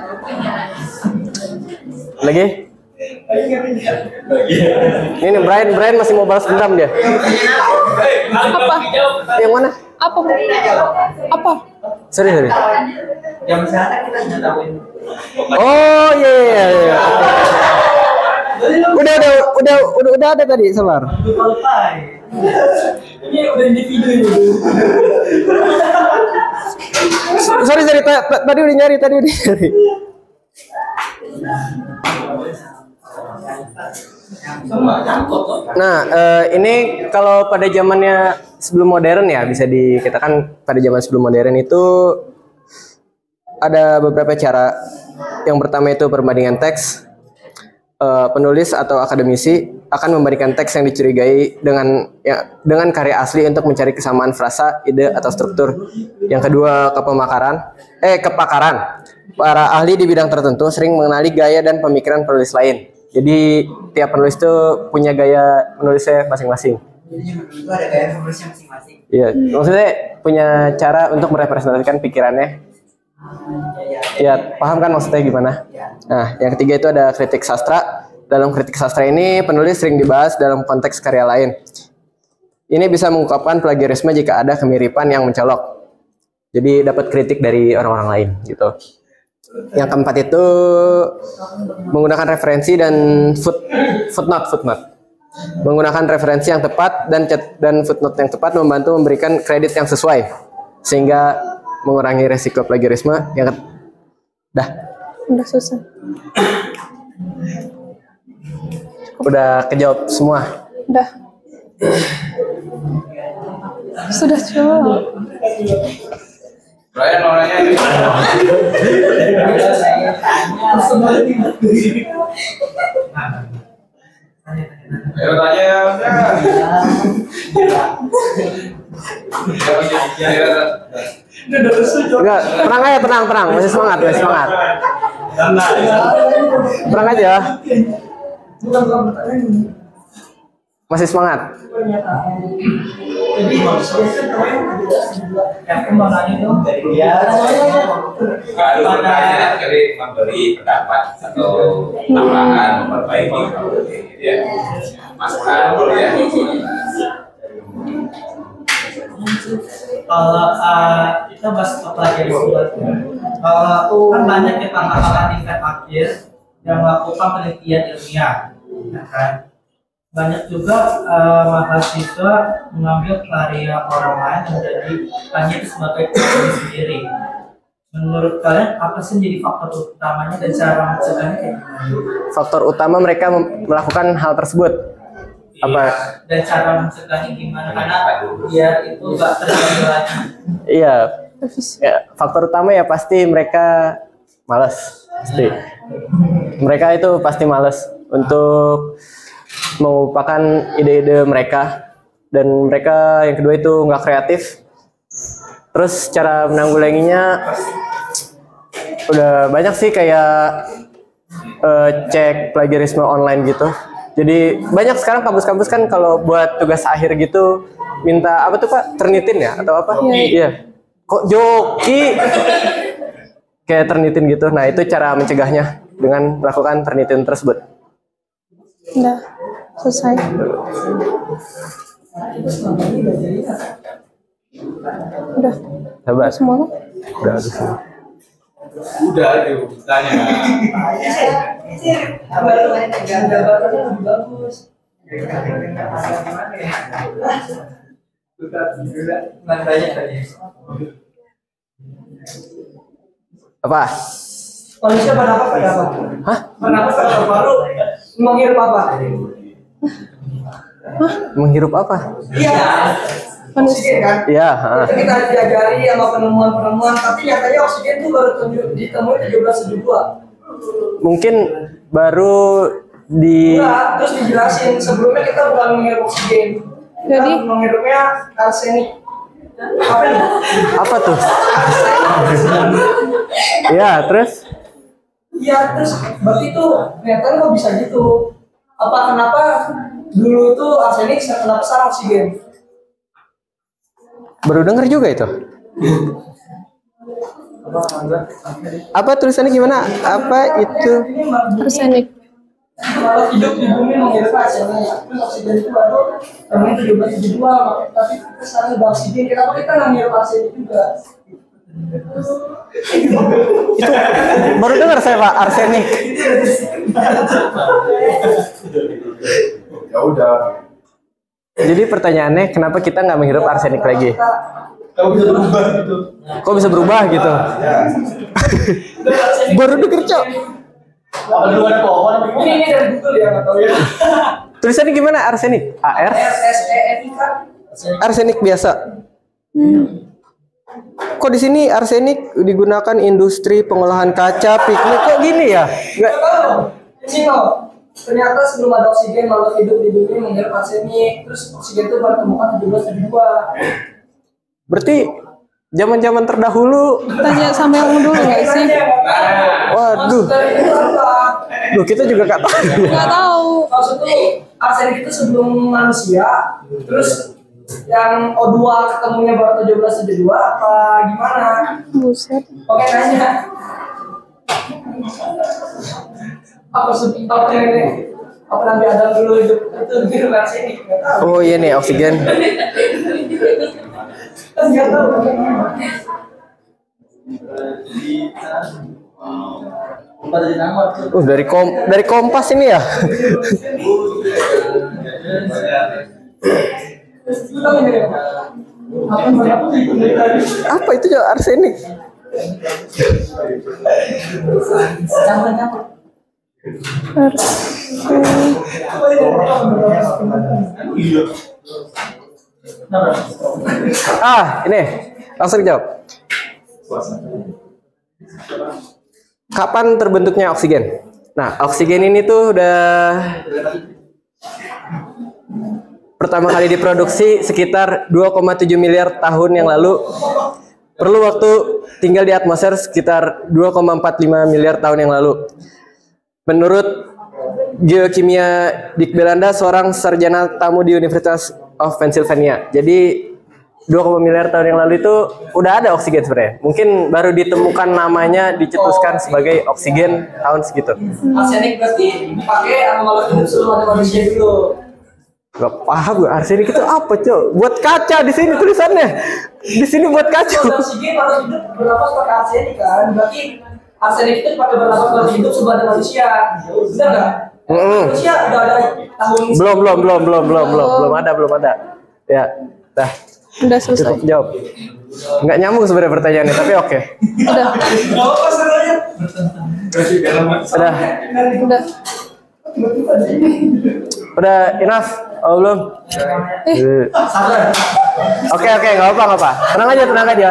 Lagi? Ini Brian masih mau balas dendam dia. Apa? Yang mana? Apa? Sorry. Jam sekarang kita sudah tahuin. Oh iya. Udah ada tadi, sabar. Ini udah di video ini. Sorry, tadi udah nyari. Nah, ini kalau pada zamannya sebelum modern ya, bisa dikatakan pada zaman sebelum modern itu ada beberapa cara. Yang pertama itu perbandingan teks. Penulis atau akademisi akan membandingkan teks yang dicurigai dengan karya asli untuk mencari kesamaan frasa, ide atau struktur. Yang kedua, kepakaran. Para ahli di bidang tertentu sering mengenali gaya dan pemikiran penulis lain. Jadi tiap penulis itu punya gaya menulisnya masing-masing. Itu ada gaya penulisnya masing-masing. Iya, maksudnya punya cara untuk merepresentasikan pikirannya Ya, paham kan maksudnya gimana? Nah, yang ketiga itu ada kritik sastra. Dalam kritik sastra ini, penulis sering dibahas dalam konteks karya lain. Ini bisa mengungkapkan plagiarisme jika ada kemiripan yang mencolok. Jadi dapat kritik dari orang-orang lain gitu. Yang keempat itu menggunakan referensi dan footnote. Menggunakan referensi yang tepat dan footnote yang tepat membantu memberikan kredit yang sesuai sehingga mengurangi resiko plagiarisme. Yang Udah susah. Udah kejawab semua. Udah. Sudah jawab. Brian mau nanya ini. Ayo tanya. Enggak, tenang aja, tenang. Masih semangat. Tenang aja. Masih semangat. Jadi yang mau nanya dong dari dia. Kalau bertanya jadi memberi pendapat atau tambahan memperbaiki ya. Masukan ya. Kalau kita bahas plagiarisme, kalau kan banyak ya kakak-kakak tingkat akhir yang melakukan penelitian ilmiah, ya kan? Banyak juga mahasiswa mengambil karya orang lain dan menjadi hanya sebagai karya sendiri. Menurut kalian apa sih menjadi faktor utamanya dan cara mencegahnya kayak gimana? Faktor utama mereka melakukan hal tersebut. Apa? Dan cara mencegahnya gimana? Karena biar itu nggak terjadi lagi. Iya. Ya, faktor utama ya pasti mereka malas. Pasti. Mereka itu pasti malas untuk mengupakan ide-ide mereka, dan mereka yang kedua itu nggak kreatif. Terus cara menanggulanginya udah banyak sih, kayak cek plagiarisme online gitu. Jadi banyak sekarang kampus-kampus kan kalau buat tugas akhir gitu minta apa tuh Pak, Turnitin ya atau apa? Iya. Kok joki? Kayak Turnitin gitu. Nah itu cara mencegahnya dengan melakukan Turnitin tersebut. Udah selesai. Udah. Sabar. Semua? Udah. Udah tanya. Apa? Manusia pada apa? Hah? Pendapat baru menghirup apa? Menghirup apa? Iya. Oksigen kan? Iya. Itu kita diajari sama penemuan-penemuan, tapi nyatanya oksigen itu baru ditemuin 1772. Mungkin baru di. Enggak, terus dijelasin sebelumnya kita bukan menghirup oksigen. Jadi menghirupnya arsenik. Apa nih? Apa tuh? Iya, terus? Iya, terus berarti itu ternyata kok bisa gitu. Kenapa dulu itu arsenik, kenapa sekarang oksigen? Baru denger juga itu. Apa tulisannya gimana? Apa itu? arsenik. Kalau hidup di bumi menghirup arsenik, terus oksigen itu baru namanya 1772, tapi kita sekarang udah oksigen, kenapa kita nggak menghirup arsenik juga? Itu baru dengar saya Pak, arsenik. Ya udah. Jadi pertanyaannya kenapa kita nggak menghirup arsenik lagi? Kamu bisa berubah gitu. Kok bisa berubah gitu? Baru denger Cok. Apa dulu ada pohon? Ini dari Google ya, nggak tahu ya. Tulisannya gimana? Arsenik? ARSENIK. Arsenik biasa. Kok di sini arsenik digunakan industri pengolahan kaca, piknik, kok gini ya? Nggak. Ini loh. Ternyata sebelum ada oksigen, makhluk hidup di bumi menghirup arsenik, terus oksigen itu baru ditemukan 1772. Berarti zaman-zaman terdahulu. Tanya sama yang dulu nggak sih? Waduh. Duh, kita juga nggak tahu. Nggak tahu. Maksud tuh arsenik itu sebelum manusia, terus Yang O2 ketemunya baru 17/72 apa gimana? Buset. Oke, nanya. Apa yang ini? Apa Nabi Adam dulu hidup itu di luar sini? Nggak tahu. Oh iya nih oksigen. Nggak tahu. Dari Kompas ini ya. Apa itu ya arsenik? Ini langsung jawab. Kapan terbentuknya oksigen? Nah, oksigen ini tuh udah pertama kali diproduksi sekitar 2,7 miliar tahun yang lalu. Perlu waktu tinggal di atmosfer sekitar 2,45 miliar tahun yang lalu. Menurut geokimia Dick Belanda, seorang sarjana tamu di University of Pennsylvania. Jadi 2, miliar tahun yang lalu itu udah ada oksigen sebenarnya. Mungkin baru ditemukan namanya, dicetuskan sebagai oksigen tahun segitu. Arsenik berarti dipakai sama makhluk hidup sebelum ada manusia dulu. Gak paham gue, arsenik itu apa cok? Buat kaca di sini tulisannya. Di sini buat kaca. Kalau oksigen makhluk hidup bernapas pakai arsenik kan? Berarti arsenik itu dipakai bernapas makhluk hidup sebelum ada manusia. Benar nggak? Manusia udah ada tahun. Belum ada. Ya, dah. Udah selesai. Cukup jawab. Nggak nyambung sebenarnya pertanyaannya, tapi oke. Udah. Udah enough. Oh belum? Oke, nggak apa. Tenang aja.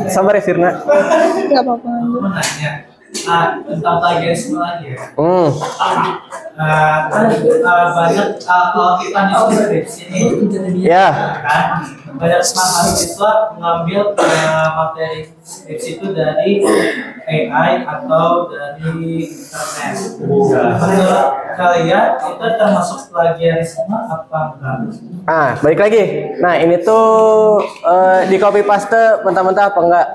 Sabar ya Firna. Nggak apa-apa. Tentang plagiarisme lagi ya. Banyak kalau kita di sini kan banyak mahasiswa mengambil materi skripsi itu dari AI atau dari internet. Menurut kalian itu termasuk plagiarisme apa enggak? Balik lagi. Nah ini tuh di copy paste mentah-mentah apa enggak?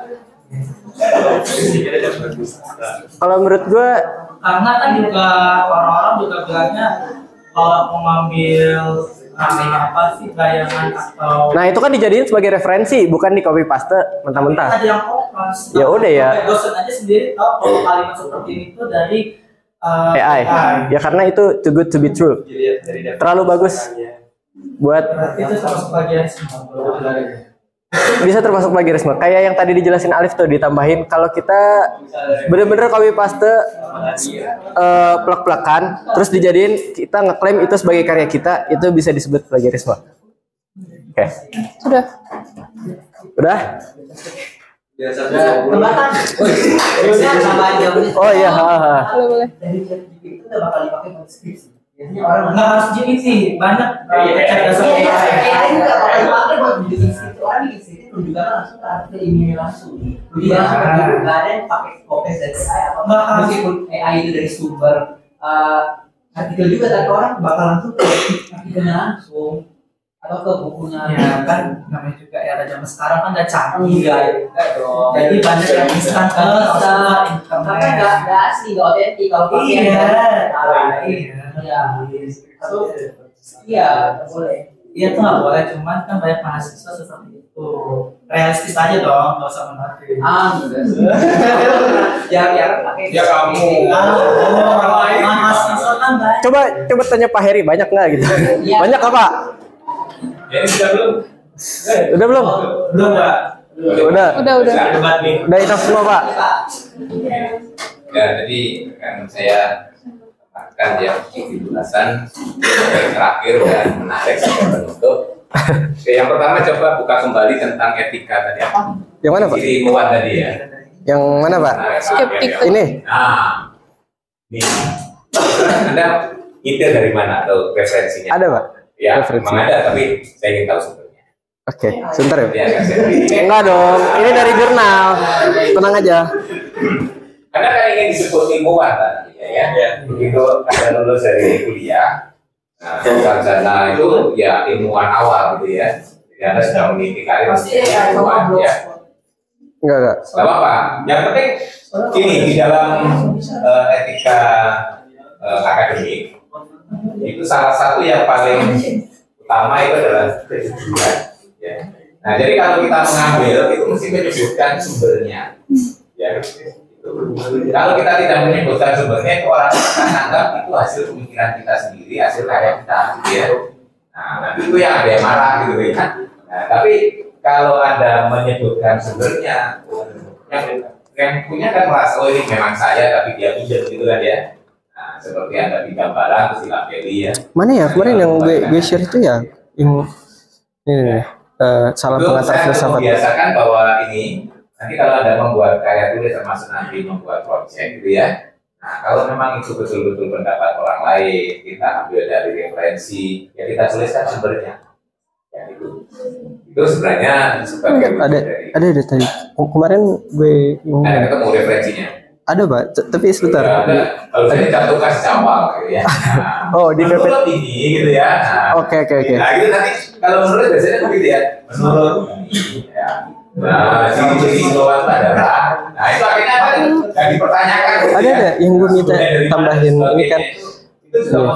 Kalau menurut gue, karena kan juga orang-orang juga bilangnya kalau mengambil apa sih bayangan atau nah itu kan dijadiin sebagai referensi, bukan di copy paste mentah-mentah. ada yang kopas. Ya udah ya. Dosen aja sendiri tahu kalau kalimat seperti itu dari AI. Ya karena itu too good to be true. Terlalu bagus buat. Itu termasuk plagiarisme. Bisa termasuk plagiarisme. Kayak yang tadi dijelasin Alif tuh, ditambahin kalau kita bener-bener copy paste plek-plekan terus dijadiin, kita ngeklaim itu sebagai karya kita, itu bisa disebut plagiarisme. Oke. Udah? Oh iya, boleh. Itu udah bakal dipakai buat skripsi. Biasanya orang nggak harus GPT, banyak dasar AI nggak bakal dipakai buat bikin skripsi. Orang bikin skripsi itu juga langsung ke artikel ini langsung. Nggak ada yang pakai copy dari AI atau meskipun AI itu dari sumber artikel juga, tapi orang bakal langsung ke artikelnya langsung atau ke bukunya. Ya kan namanya juga era zaman sekarang kan udah canggih. Iya dong. Jadi banyak yang instan ke internet. Karena nggak asli, nggak otentik kalau pakai. Iya, boleh. Iya tuh nggak boleh, cuman kan banyak mahasiswa seperti itu. Realistis aja dong, nggak usah menakutkan. Biar pakai. Ya kamu. Orang lain. Mahasiswa kan banyak. Coba tanya Pak Heri, banyak nggak gitu? Banyak apa? Ya ini sudah belum? Udah belum? Belum Pak. Udah. Udah itu semua Pak. Ya jadi kan saya akan yang penjelasan yang terakhir dan menarik sebagai penutup. Oke, yang pertama coba buka kembali tentang etika tadi apa? Yang mana Pak? Ilmuwan tadi ya. Yang mana Pak? Skeptik. Ini. Nah, ini. Anda ide dari mana atau referensinya? Ada Pak? Ya, referensi. memang ada, tapi saya ingin tahu sumbernya. Oke, sebentar ya. Enggak dong, ini dari jurnal. Tenang aja. Karena kan ingin disebut ilmuwan tadi, ya ya. Begitu ada lulus dari kuliah, nah, sarjana itu ya ilmuwan awal gitu ya. Jadi Anda sudah memiliki karir ilmuwan ya. Enggak. Gak apa-apa. Yang penting ini di dalam etika akademik itu salah satu yang paling utama itu adalah kejujuran. Ya. Nah, jadi kalau kita mengambil itu mesti menyebutkan sumbernya. Ya. Kalau kita tidak menyebutkan sumbernya, itu orang akan anggap itu hasil pemikiran kita sendiri, hasil karya kita, gitu ya. Nah, nanti itu yang ada yang marah gitu ya. Nah, tapi kalau Anda menyebutkan sumbernya, yang punya kan merasa oh ini memang saya, tapi dia pinjam gitu kan ya. Nah, seperti Anda pinjam barang terus dilabeli ya. Mana ya kemarin yang gue share itu ya, ini salah pengantar filsafat. Biasakan bahwa ini nanti kalau Anda membuat karya tulis termasuk nanti membuat project gitu ya. Nah, kalau memang itu betul-betul pendapat orang lain, kita ambil dari referensi, ya kita tuliskan sumbernya. Ya itu sebenarnya sebagai ada tadi kemarin gue ketemu referensinya. Ada Pak, tapi sebentar. Ya, kalau saya cantumkan sejawab gitu ya. Nah, oh di menurut ini gitu ya. Oke. Nah gitu nanti kalau menurut biasanya begitu ya. Menurut ya. Nah, ciri-ciri bawaan adalah, nah itu akhirnya apa? Yang dipertanyakan. Ada yang gue minta tambahin ini kan.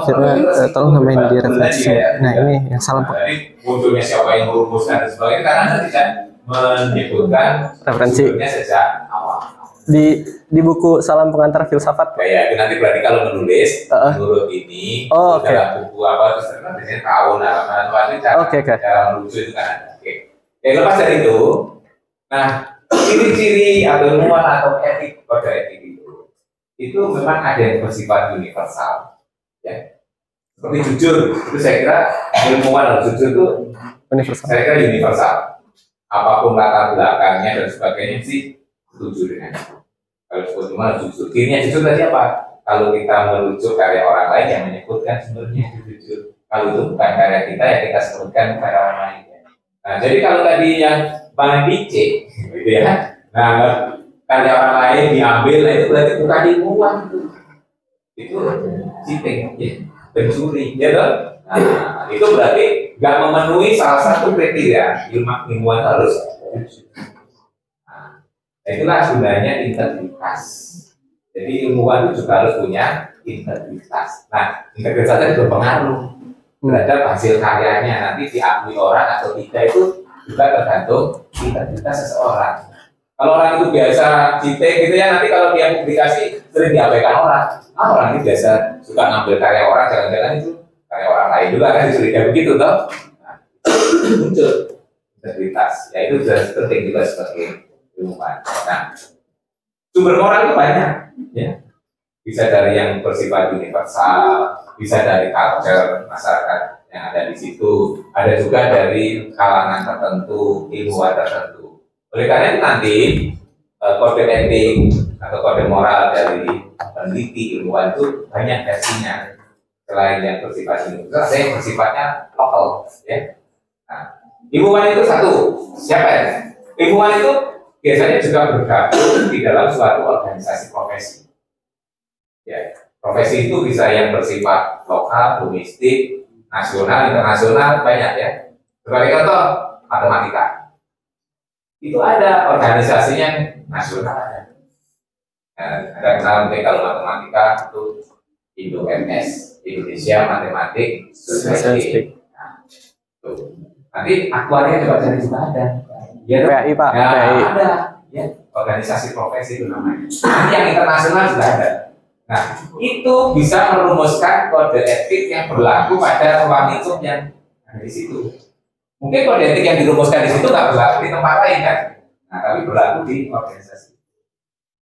Karena tolong tambahin di referensi. Nah ini yang salah. Jadi munculnya siapa yang merumuskan dan sebagainya karena Anda tidak menyebutkan referensi sejak awal. Di buku Salam Pengantar Filsafat. Ya, itu nanti berarti kalau menulis menurut ini dalam buku apa terus biasanya tahun cara menulis itu kan. Oke. Lepas dari itu, nah ciri-ciri atau ilmuwan atau etik kode etik itu memang ada yang bersifat universal. Ya. Seperti jujur, itu saya kira ilmuwan atau jujur itu universal. Saya kira universal. Apapun latar belakangnya dan sebagainya sih setuju dengan itu. Kalau sebetulnya jujur, kirinya jujur tadi apa? Kalau kita merujuk karya orang lain yang menyebutkan sumbernya itu jujur. Kalau itu bukan karya kita ya kita sebutkan karya orang lain. Nah, jadi kalau tadi yang paling dicek, gitu ya. Nah, karya orang lain diambil, nah itu berarti bukan ilmuwan itu. Itu cheating, ya, pencuri, ya toh? Nah, itu berarti nggak memenuhi salah satu kriteria ilmuwan harus jujur. Itulah gunanya integritas. Jadi ilmuwan itu juga harus punya integritas. Nah, integritas itu berpengaruh terhadap hasil karyanya. Nanti diakui orang atau tidak itu juga tergantung integritas seseorang. Kalau orang itu biasa cheating gitu ya, nanti kalau dia publikasi sering diabaikan orang. Orang ini biasa suka ngambil karya orang, jangan-jangan itu karya orang lain juga kan dicurigai begitu toh. Nah, muncul integritas. Ya itu sudah penting juga sebagai ilmuwan. Nah, sumber moral itu banyak, ya. Bisa dari yang bersifat universal, bisa dari culture masyarakat yang ada di situ, ada juga dari kalangan tertentu, ilmuwan tertentu. Oleh karena itu nanti kode etik atau kode moral dari peneliti ilmuwan itu banyak versinya. Selain yang bersifat universal, ada yang bersifatnya lokal, ya. Nah, ilmuwan itu satu, siapa ya? Ilmuwan itu biasanya juga bergabung di dalam suatu organisasi profesi. Ya, profesi itu bisa yang bersifat lokal, domestik, nasional, internasional, banyak ya. Sebagai contoh, matematika. Itu ada organisasinya nasional. Ada kenal mungkin kalau matematika itu Indo-MS, Indonesia Matematik Society. Nah, nanti aktuarnya juga ada. Ya, PAI Pak, ya, PAI. Ada, ya, organisasi profesi itu namanya. Nanti yang internasional sudah ada. Nah, itu bisa merumuskan kode etik yang berlaku pada ruang lingkup yang ada di situ. Mungkin kode etik yang dirumuskan di situ nggak berlaku di tempat lain kan? Nah, tapi berlaku di organisasi.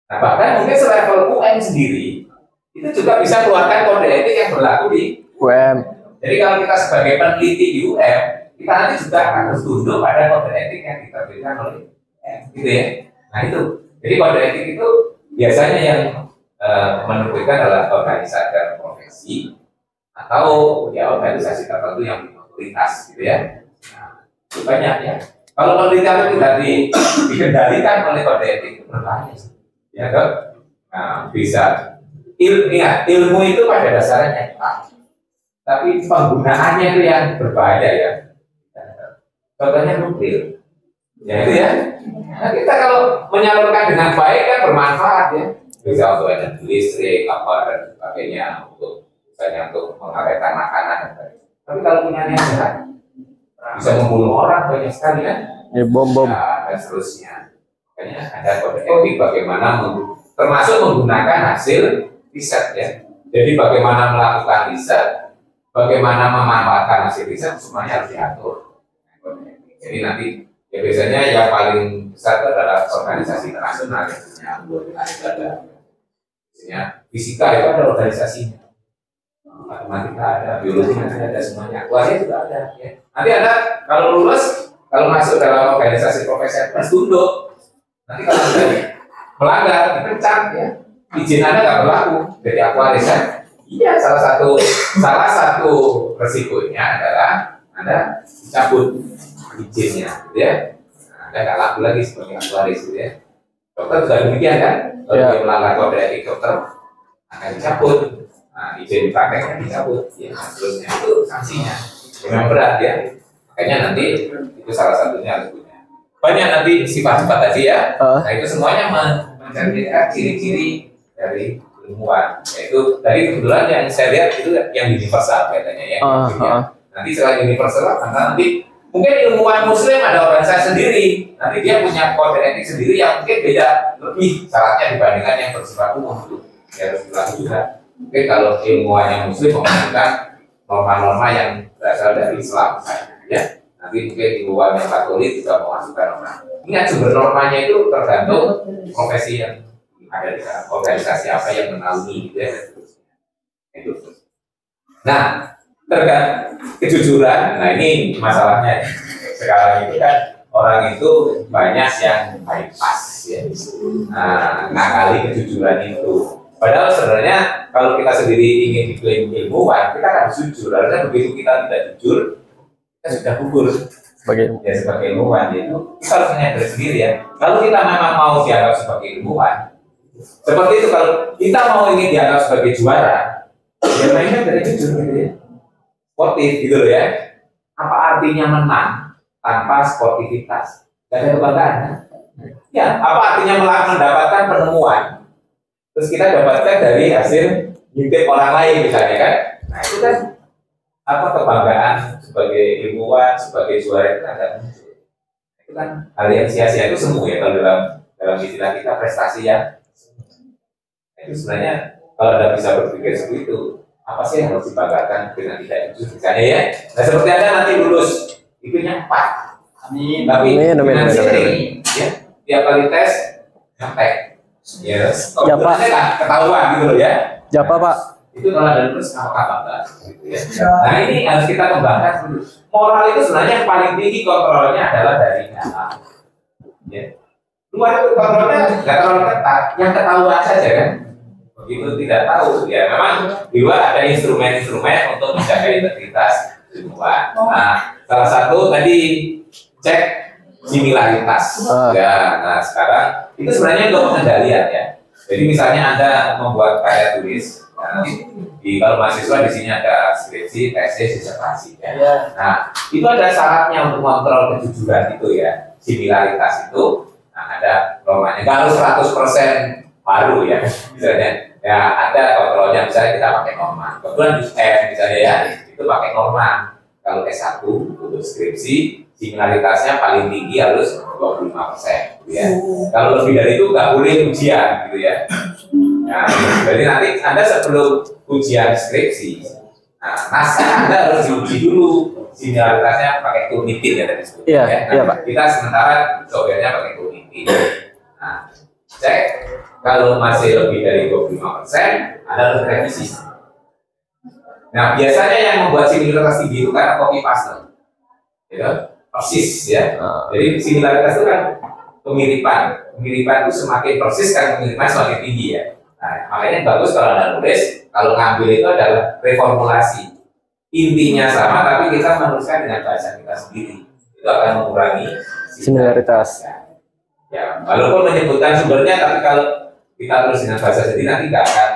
Nah, bahkan mungkin selevel UM sendiri itu juga bisa keluarkan kode etik yang berlaku di UM. Jadi kalau kita sebagai peneliti di UM, kita nanti juga harus tunduk pada kode etik yang diterbitkan oleh gitu ya. Nah itu, jadi kode etik itu biasanya yang menerbitkan adalah organisasi dan profesi atau ya organisasi tertentu yang berkualitas gitu ya. Nah, itu banyak ya. Kalau penelitian itu tidak dikendalikan oleh kode etik itu berbahaya, ya kan? Nah, bisa ilmu itu pada dasarnya nyata, tapi penggunaannya itu yang berbahaya ya. Contohnya nuklir, ya itu ya. Nah, kita kalau menyalurkan dengan baik kan bermanfaat ya. Bisa untuk energi listrik, apa dan sebagainya, untuk misalnya untuk mengawetkan makanan. Tapi kalau punya niat jahat, bisa membunuh orang banyak sekali kan. Ya, bom dan seterusnya. Makanya ada kode etik bagaimana termasuk menggunakan hasil riset ya. Jadi bagaimana melakukan riset, bagaimana memanfaatkan hasil riset, semuanya harus diatur. Jadi nanti ya biasanya yang paling besar itu adalah organisasi internasional yang punya ada. Biasanya fisika itu ada organisasinya, matematika ada, biologi ada semuanya, akuaria juga ada. Ya. Nanti ada kalau lulus, kalau masuk dalam organisasi profesional tunduk. Nanti kalau sudah melanggar, dipecat ya. Izin Anda nggak berlaku. Jadi akuaris kan? Iya, salah satu resikonya adalah Anda dicabut izinnya, gitu ya. Anda nggak laku lagi sebagai akuaris, gitu ya. Dokter juga demikian kan? Kalau dia melanggar kode etik dokter, akan dicabut. Nah, izin prakteknya dicabut, ya. Seterusnya itu sanksinya. Memang berat ya. Makanya nanti itu salah satunya harus punya. Banyak nanti sifat-sifat tadi ya. Nah itu semuanya mencerminkan ciri-ciri dari ilmuwan. Yaitu tadi kebetulan yang saya lihat itu yang universal katanya ya. Nanti selain universal, nanti mungkin ilmuwan Muslim ada organisasi sendiri. Nanti dia punya kode etik sendiri yang mungkin beda lebih syaratnya dibandingkan yang bersifat umum itu. Ya harus berlaku juga. Mungkin kalau ilmuwan yang Muslim menggunakan norma-norma yang berasal dari Islam ya. Nanti mungkin ilmuwan yang Katolik juga memasukkan norma. Ingat sumber normanya itu tergantung profesi yang ada di sana, organisasi apa yang menaungi gitu ya. Itu. Nah, terkait kejujuran, nah ini masalahnya sekarang itu kan orang itu banyak yang bypass ya. Nah, ngakali kejujuran itu. Padahal sebenarnya kalau kita sendiri ingin diklaim ilmuwan, kita harus jujur. Harusnya begitu kita tidak jujur, kita sudah gugur sebagai ilmuwan. Itu kita harus menyadari sendiri ya. Kalau kita memang mau dianggap sebagai ilmuwan, seperti itu kalau kita mau ingin dianggap sebagai juara, ya mainnya dari jujur gitu ya, sportif gitu loh ya. Apa artinya menang tanpa sportivitas? Gak ada kebanggaan. Ya, apa artinya mendapatkan penemuan? Terus kita dapatkan dari hasil ngintip orang lain misalnya kan? Nah itu kan apa kebanggaan sebagai ilmuwan, sebagai juara itu ada muncul. Itu kan hal yang sia-sia itu semu ya kalau dalam istilah kita prestasi ya. Itu sebenarnya kalau Anda bisa berpikir seperti itu, apa sih yang harus dibanggakan dengan tidak jujur misalnya ya? Nah seperti Anda nanti lulus, IQ-nya 4. Tapi dengan sering, ya, tiap kali tes nyampe. Yes. Ya Pak. Ketahuan gitu loh ya. Ya Pak. Itu kalau ada lulus apakah bangga? Gitu ya. Nah ini harus kita kembangkan dulu. Moral itu sebenarnya yang paling tinggi kontrolnya adalah dari dalam. Ya. Luar itu kontrolnya nggak terlalu ketat, yang ketahuan saja kan. Begitu tidak tahu, ya memang di luar ada instrumen-instrumen untuk menjaga integritas ilmuwan. Nah, salah satu tadi cek similaritas. Ya, nah sekarang itu sebenarnya untuk pengendalian ya. Jadi misalnya Anda membuat karya tulis, ya, di kalau mahasiswa di sini ada skripsi, tesis, disertasi ya. Nah, itu ada syaratnya untuk mengontrol kejujuran itu ya, similaritas itu. Nah, ada normanya. Kalau 100% baru ya, misalnya ya ada kontrolnya, misalnya kita pakai norma. Kebetulan di misalnya ya, itu pakai norma. Kalau S1 untuk skripsi, similaritasnya paling tinggi harus 25%, gitu ya. Kalau lebih dari itu nggak boleh ujian, gitu ya. Nah, jadi nanti Anda sebelum ujian skripsi, nah, naskah Anda harus diuji dulu similaritasnya pakai Turnitin ya tadi sebutnya. Iya, Ya. Nah, iya Pak. Kita sementara softwarenya pakai Turnitin. Nah, cek kalau masih lebih dari 25%, Anda harus revisi. Nah, biasanya yang membuat similaritas tinggi itu karena copy paste, ya, persis ya. Jadi similaritas itu kan kemiripan itu semakin persis kan kemiripan semakin tinggi ya. Nah, makanya bagus kalau Anda nulis, kalau ngambil itu adalah reformulasi. Intinya sama, tapi kita menuliskan dengan bahasa kita sendiri. Itu akan mengurangi similaritas. Ya, walaupun menyebutkan sumbernya, tapi kalau kita tulis dengan bahasa sendiri nanti nggak akan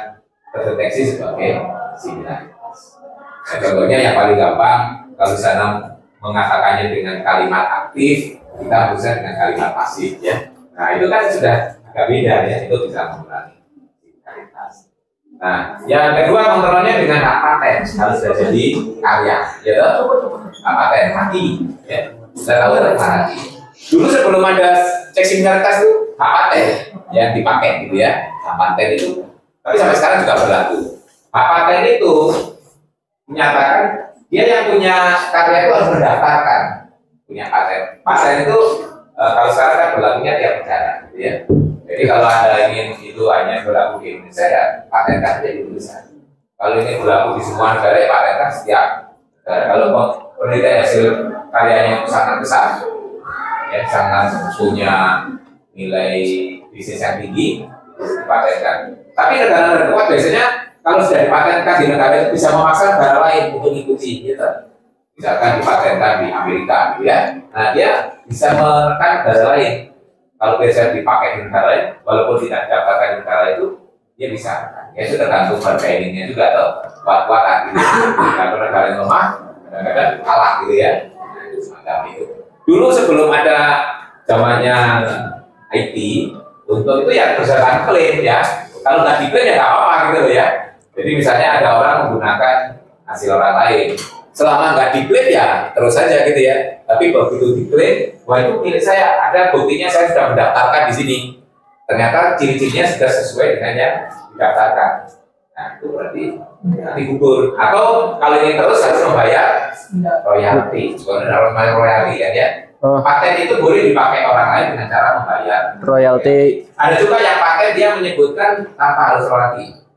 terdeteksi sebagai similar. Nah, contohnya yang paling gampang, kalau sana mengatakannya dengan kalimat aktif, kita bisa dengan kalimat pasif ya. Nah itu kan sudah agak beda ya, itu bisa mengurangi similaritas. Nah yang kedua kontrolnya dengan hak paten, harus sudah jadi karya, ya toh? Hak paten mati, ya. Kita tahu kan mati. Dulu sebelum ada cek similaritas itu hak paten yang dipakai gitu ya, hak paten itu. Tapi sampai sekarang juga berlaku. Hak paten itu menyatakan dia yang punya karya itu harus mendaftarkan punya paten. Paten itu kalau sekarang kan berlakunya tiap negara, gitu ya. Jadi kalau Anda ingin itu hanya berlaku di Indonesia ya patenkan di Indonesia. Kalau ini berlaku di semua negara ya patenkan setiap negara. Kalau penelitian hasil karyanya itu sangat besar, ya sangat punya nilai bisnis yang tinggi, dipatenkan. Tapi negara-negara kuat biasanya kalau sudah dipatenkan di negara itu bisa memaksa negara lain untuk mengikuti, gitu. Misalkan dipatenkan di Amerika, gitu ya. Nah dia bisa menekan negara lain. Kalau biasa dipakai di negara lain, walaupun tidak didapatkan di negara itu, dia bisa. Ya itu tergantung bargainingnya juga atau kuat-kuatan, gitu. Kalau negara yang lemah, kadang-kadang kalah, gitu ya. Nah itu semacam itu. Dulu sebelum ada zamannya IT, untuk itu ya berdasarkan klaim ya. Kalau nggak diklaim ya nggak apa-apa gitu loh ya. Jadi misalnya ada orang menggunakan hasil orang lain, selama nggak diklaim ya terus saja gitu ya. Tapi begitu diklaim, wah itu milik saya, ada buktinya saya sudah mendaftarkan di sini. Ternyata ciri-cirinya sudah sesuai dengan yang didaftarkan. Nah itu berarti nanti gugur. Atau kalau ini terus harus membayar royalti. Juga harus membayar royalti kan ya. Paten itu boleh dipakai orang lain dengan cara membayar royalti. Ada juga yang paten dia menyebutkan tanpa harus royalti.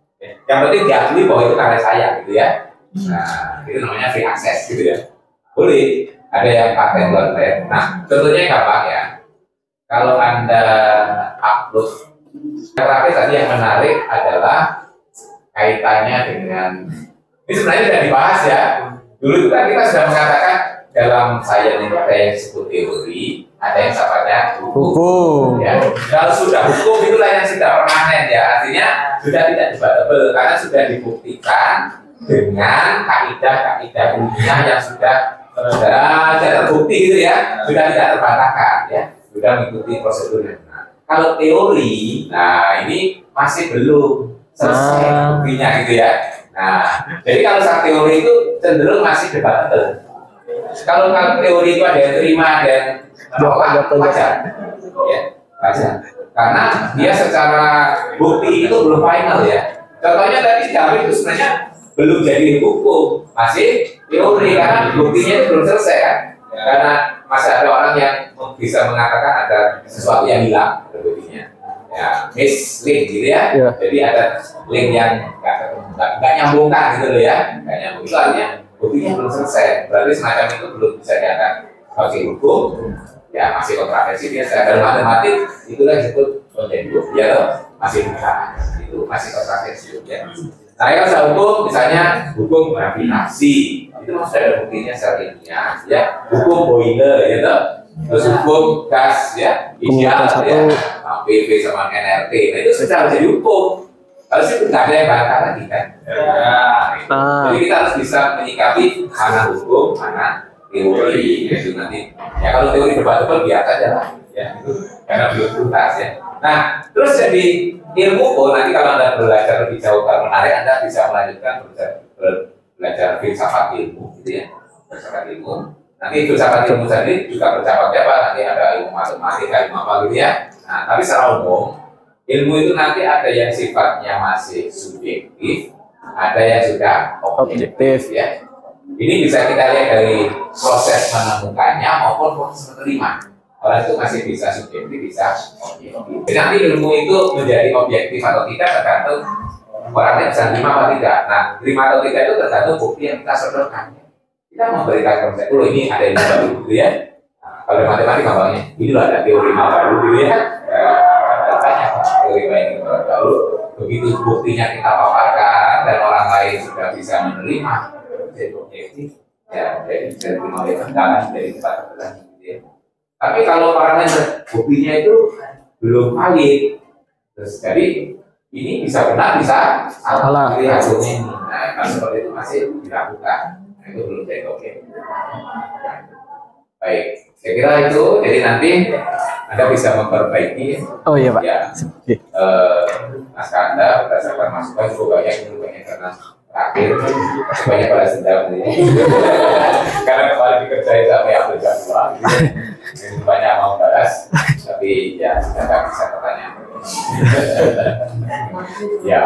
Yang penting diakui bahwa itu karya saya gitu ya. Nah, itu namanya free access gitu ya. Boleh. Ada yang paten konten. Nah, contohnya gampang ya. Kalau Anda upload, terakhir tadi yang menarik adalah kaitannya dengan ini sebenarnya sudah dibahas ya. Dulu itu kan kita sudah mengatakan dalam sains itu ada yang disebut teori, ada yang sifatnya hukum. Ya. Kalau sudah hukum itulah yang sudah permanen ya, artinya sudah tidak debatable karena sudah dibuktikan dengan kaidah-kaidah ilmiah yang sudah terbukti gitu ya, sudah tidak terbantahkan ya, sudah mengikuti prosedur yang benar. Kalau teori, nah ini masih belum selesai buktinya gitu ya. Nah, jadi kalau saat teori itu cenderung masih debatable. Kalau teori itu ada yang terima dan menolak, wajar, ya, wajar. Karena dia secara bukti itu belum final ya. Contohnya tadi Darwin itu sebenarnya belum jadi hukum, masih teori karena buktinya itu belum selesai kan. Karena masih ada orang yang bisa mengatakan ada sesuatu yang hilang buktinya. Ya, mislink gitu ya. Jadi ada link yang nggak nyambungkan gitu loh ya, nggak nyambung itu artinya buktinya belum selesai, berarti semacam itu belum bisa dianggap sebagai hukum, ya masih kontroversi biasa. Dalam matematik itulah disebut konten bukti ya, masih bisa, itu masih kontroversi ya. Nah kalau soal hukum, misalnya hukum gravitasi, itu masih ada buktinya secara ilmiah, ya. Hukum Boyle, ya toh. Terus hukum gas, ya, ideal, ya, PV sama NRT, nah itu sudah jadi hukum. Harus itu nggak ada yang bantah lagi kan. Jadi kita harus bisa menyikapi mana hukum, mana teori, itu nanti. Ya kalau teori debatable biasa aja lah, ya itu karena belum tuntas ya. Nah, terus jadi ilmu pun nanti kalau Anda belajar lebih jauh kalau menarik, Anda bisa melanjutkan belajar filsafat ilmu, gitu ya, filsafat ilmu. Nanti filsafat ilmu sendiri juga bercabang-cabang, nanti ada ilmu matematika, ilmu apa gitu ya. Nah, tapi secara umum ilmu itu nanti ada yang sifatnya masih subjektif, ada yang sudah objektif ya. Ini bisa kita lihat dari proses menemukannya maupun proses menerima. Orang itu masih bisa subjektif, bisa objektif. Jadi nanti ilmu itu menjadi objektif atau tidak tergantung orangnya bisa terima atau tidak. Nah, terima atau tidak itu tergantung bukti yang kita sodorkan. Kita memberikan konsep dulu ini ada ilmu baru gitu ya. Nah, kalau matematik gampangnya, ini loh ada teori baru gitu ya. Teori baik baru, begitu buktinya kita paparkan dan orang lain sudah bisa menerima, jadi objektif, ya jadi bisa diterima oleh pandangan dari tempat tertentu. Ya. Tapi kalau orang lain buktinya itu belum valid, terus jadi ini bisa benar, bisa salah. Jadi hasilnya ini. Nah, kalau seperti itu masih dilakukan. Nah, itu belum jadi oke. Baik, saya kira itu. Jadi nanti Anda bisa memperbaiki. Oh iya Pak. Ya, naskah Anda berdasarkan masukan cukup banyak karena terakhir banyak pada sedang ini. Karena kemarin dikerjain sampai hampir jam 2. Jadi banyak mau balas, tapi ya sudah nggak bisa bertanya. Ya,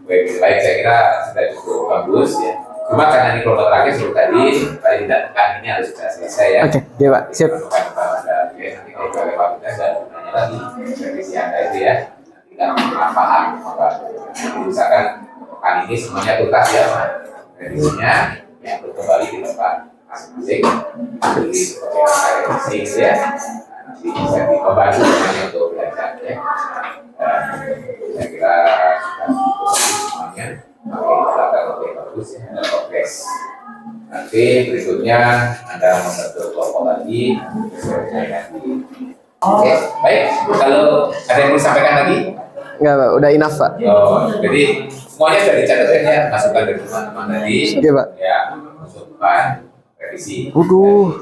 baik saya kira sudah cukup bagus ya. Cuma karena ini kelompok terakhir seperti tadi tidak tekan ini harus sudah selesai ya. Oke, iya Pak, siap. Nanti kalau boleh Pak kita sudah tanya lagi revisi Anda itu ya. Nanti kita paham apa. Misalkan pekan ini semuanya tuntas ya, Pak. Revisinya yang kembali di tempat masing-masing. Jadi seperti revisi gitu ya. Nanti bisa dibantu semuanya untuk belajar ya. Saya kira semuanya oke bagus ya, ada progres. Nanti berikutnya Anda membentuk kelompok lagi. Oke, baik. Kalau ada yang disampaikan lagi? Enggak Pak, udah enough Pak. Oh, jadi semuanya sudah dicatat ya, masukan dari teman-teman tadi. Iya Pak. Ya, masukan revisi. Waduh.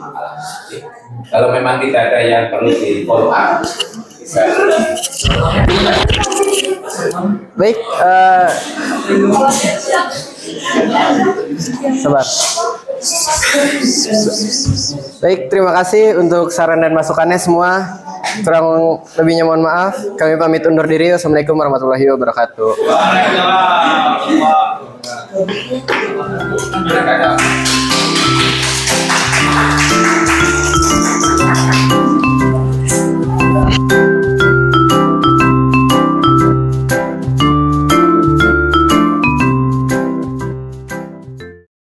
Kalau memang tidak ada yang perlu di follow up, bisa. Baik, sabar. Baik, terima kasih untuk saran dan masukannya semua. Kurang lebihnya mohon maaf. Kami pamit undur diri. Wassalamualaikum warahmatullahi wabarakatuh. Waalaikumsalam.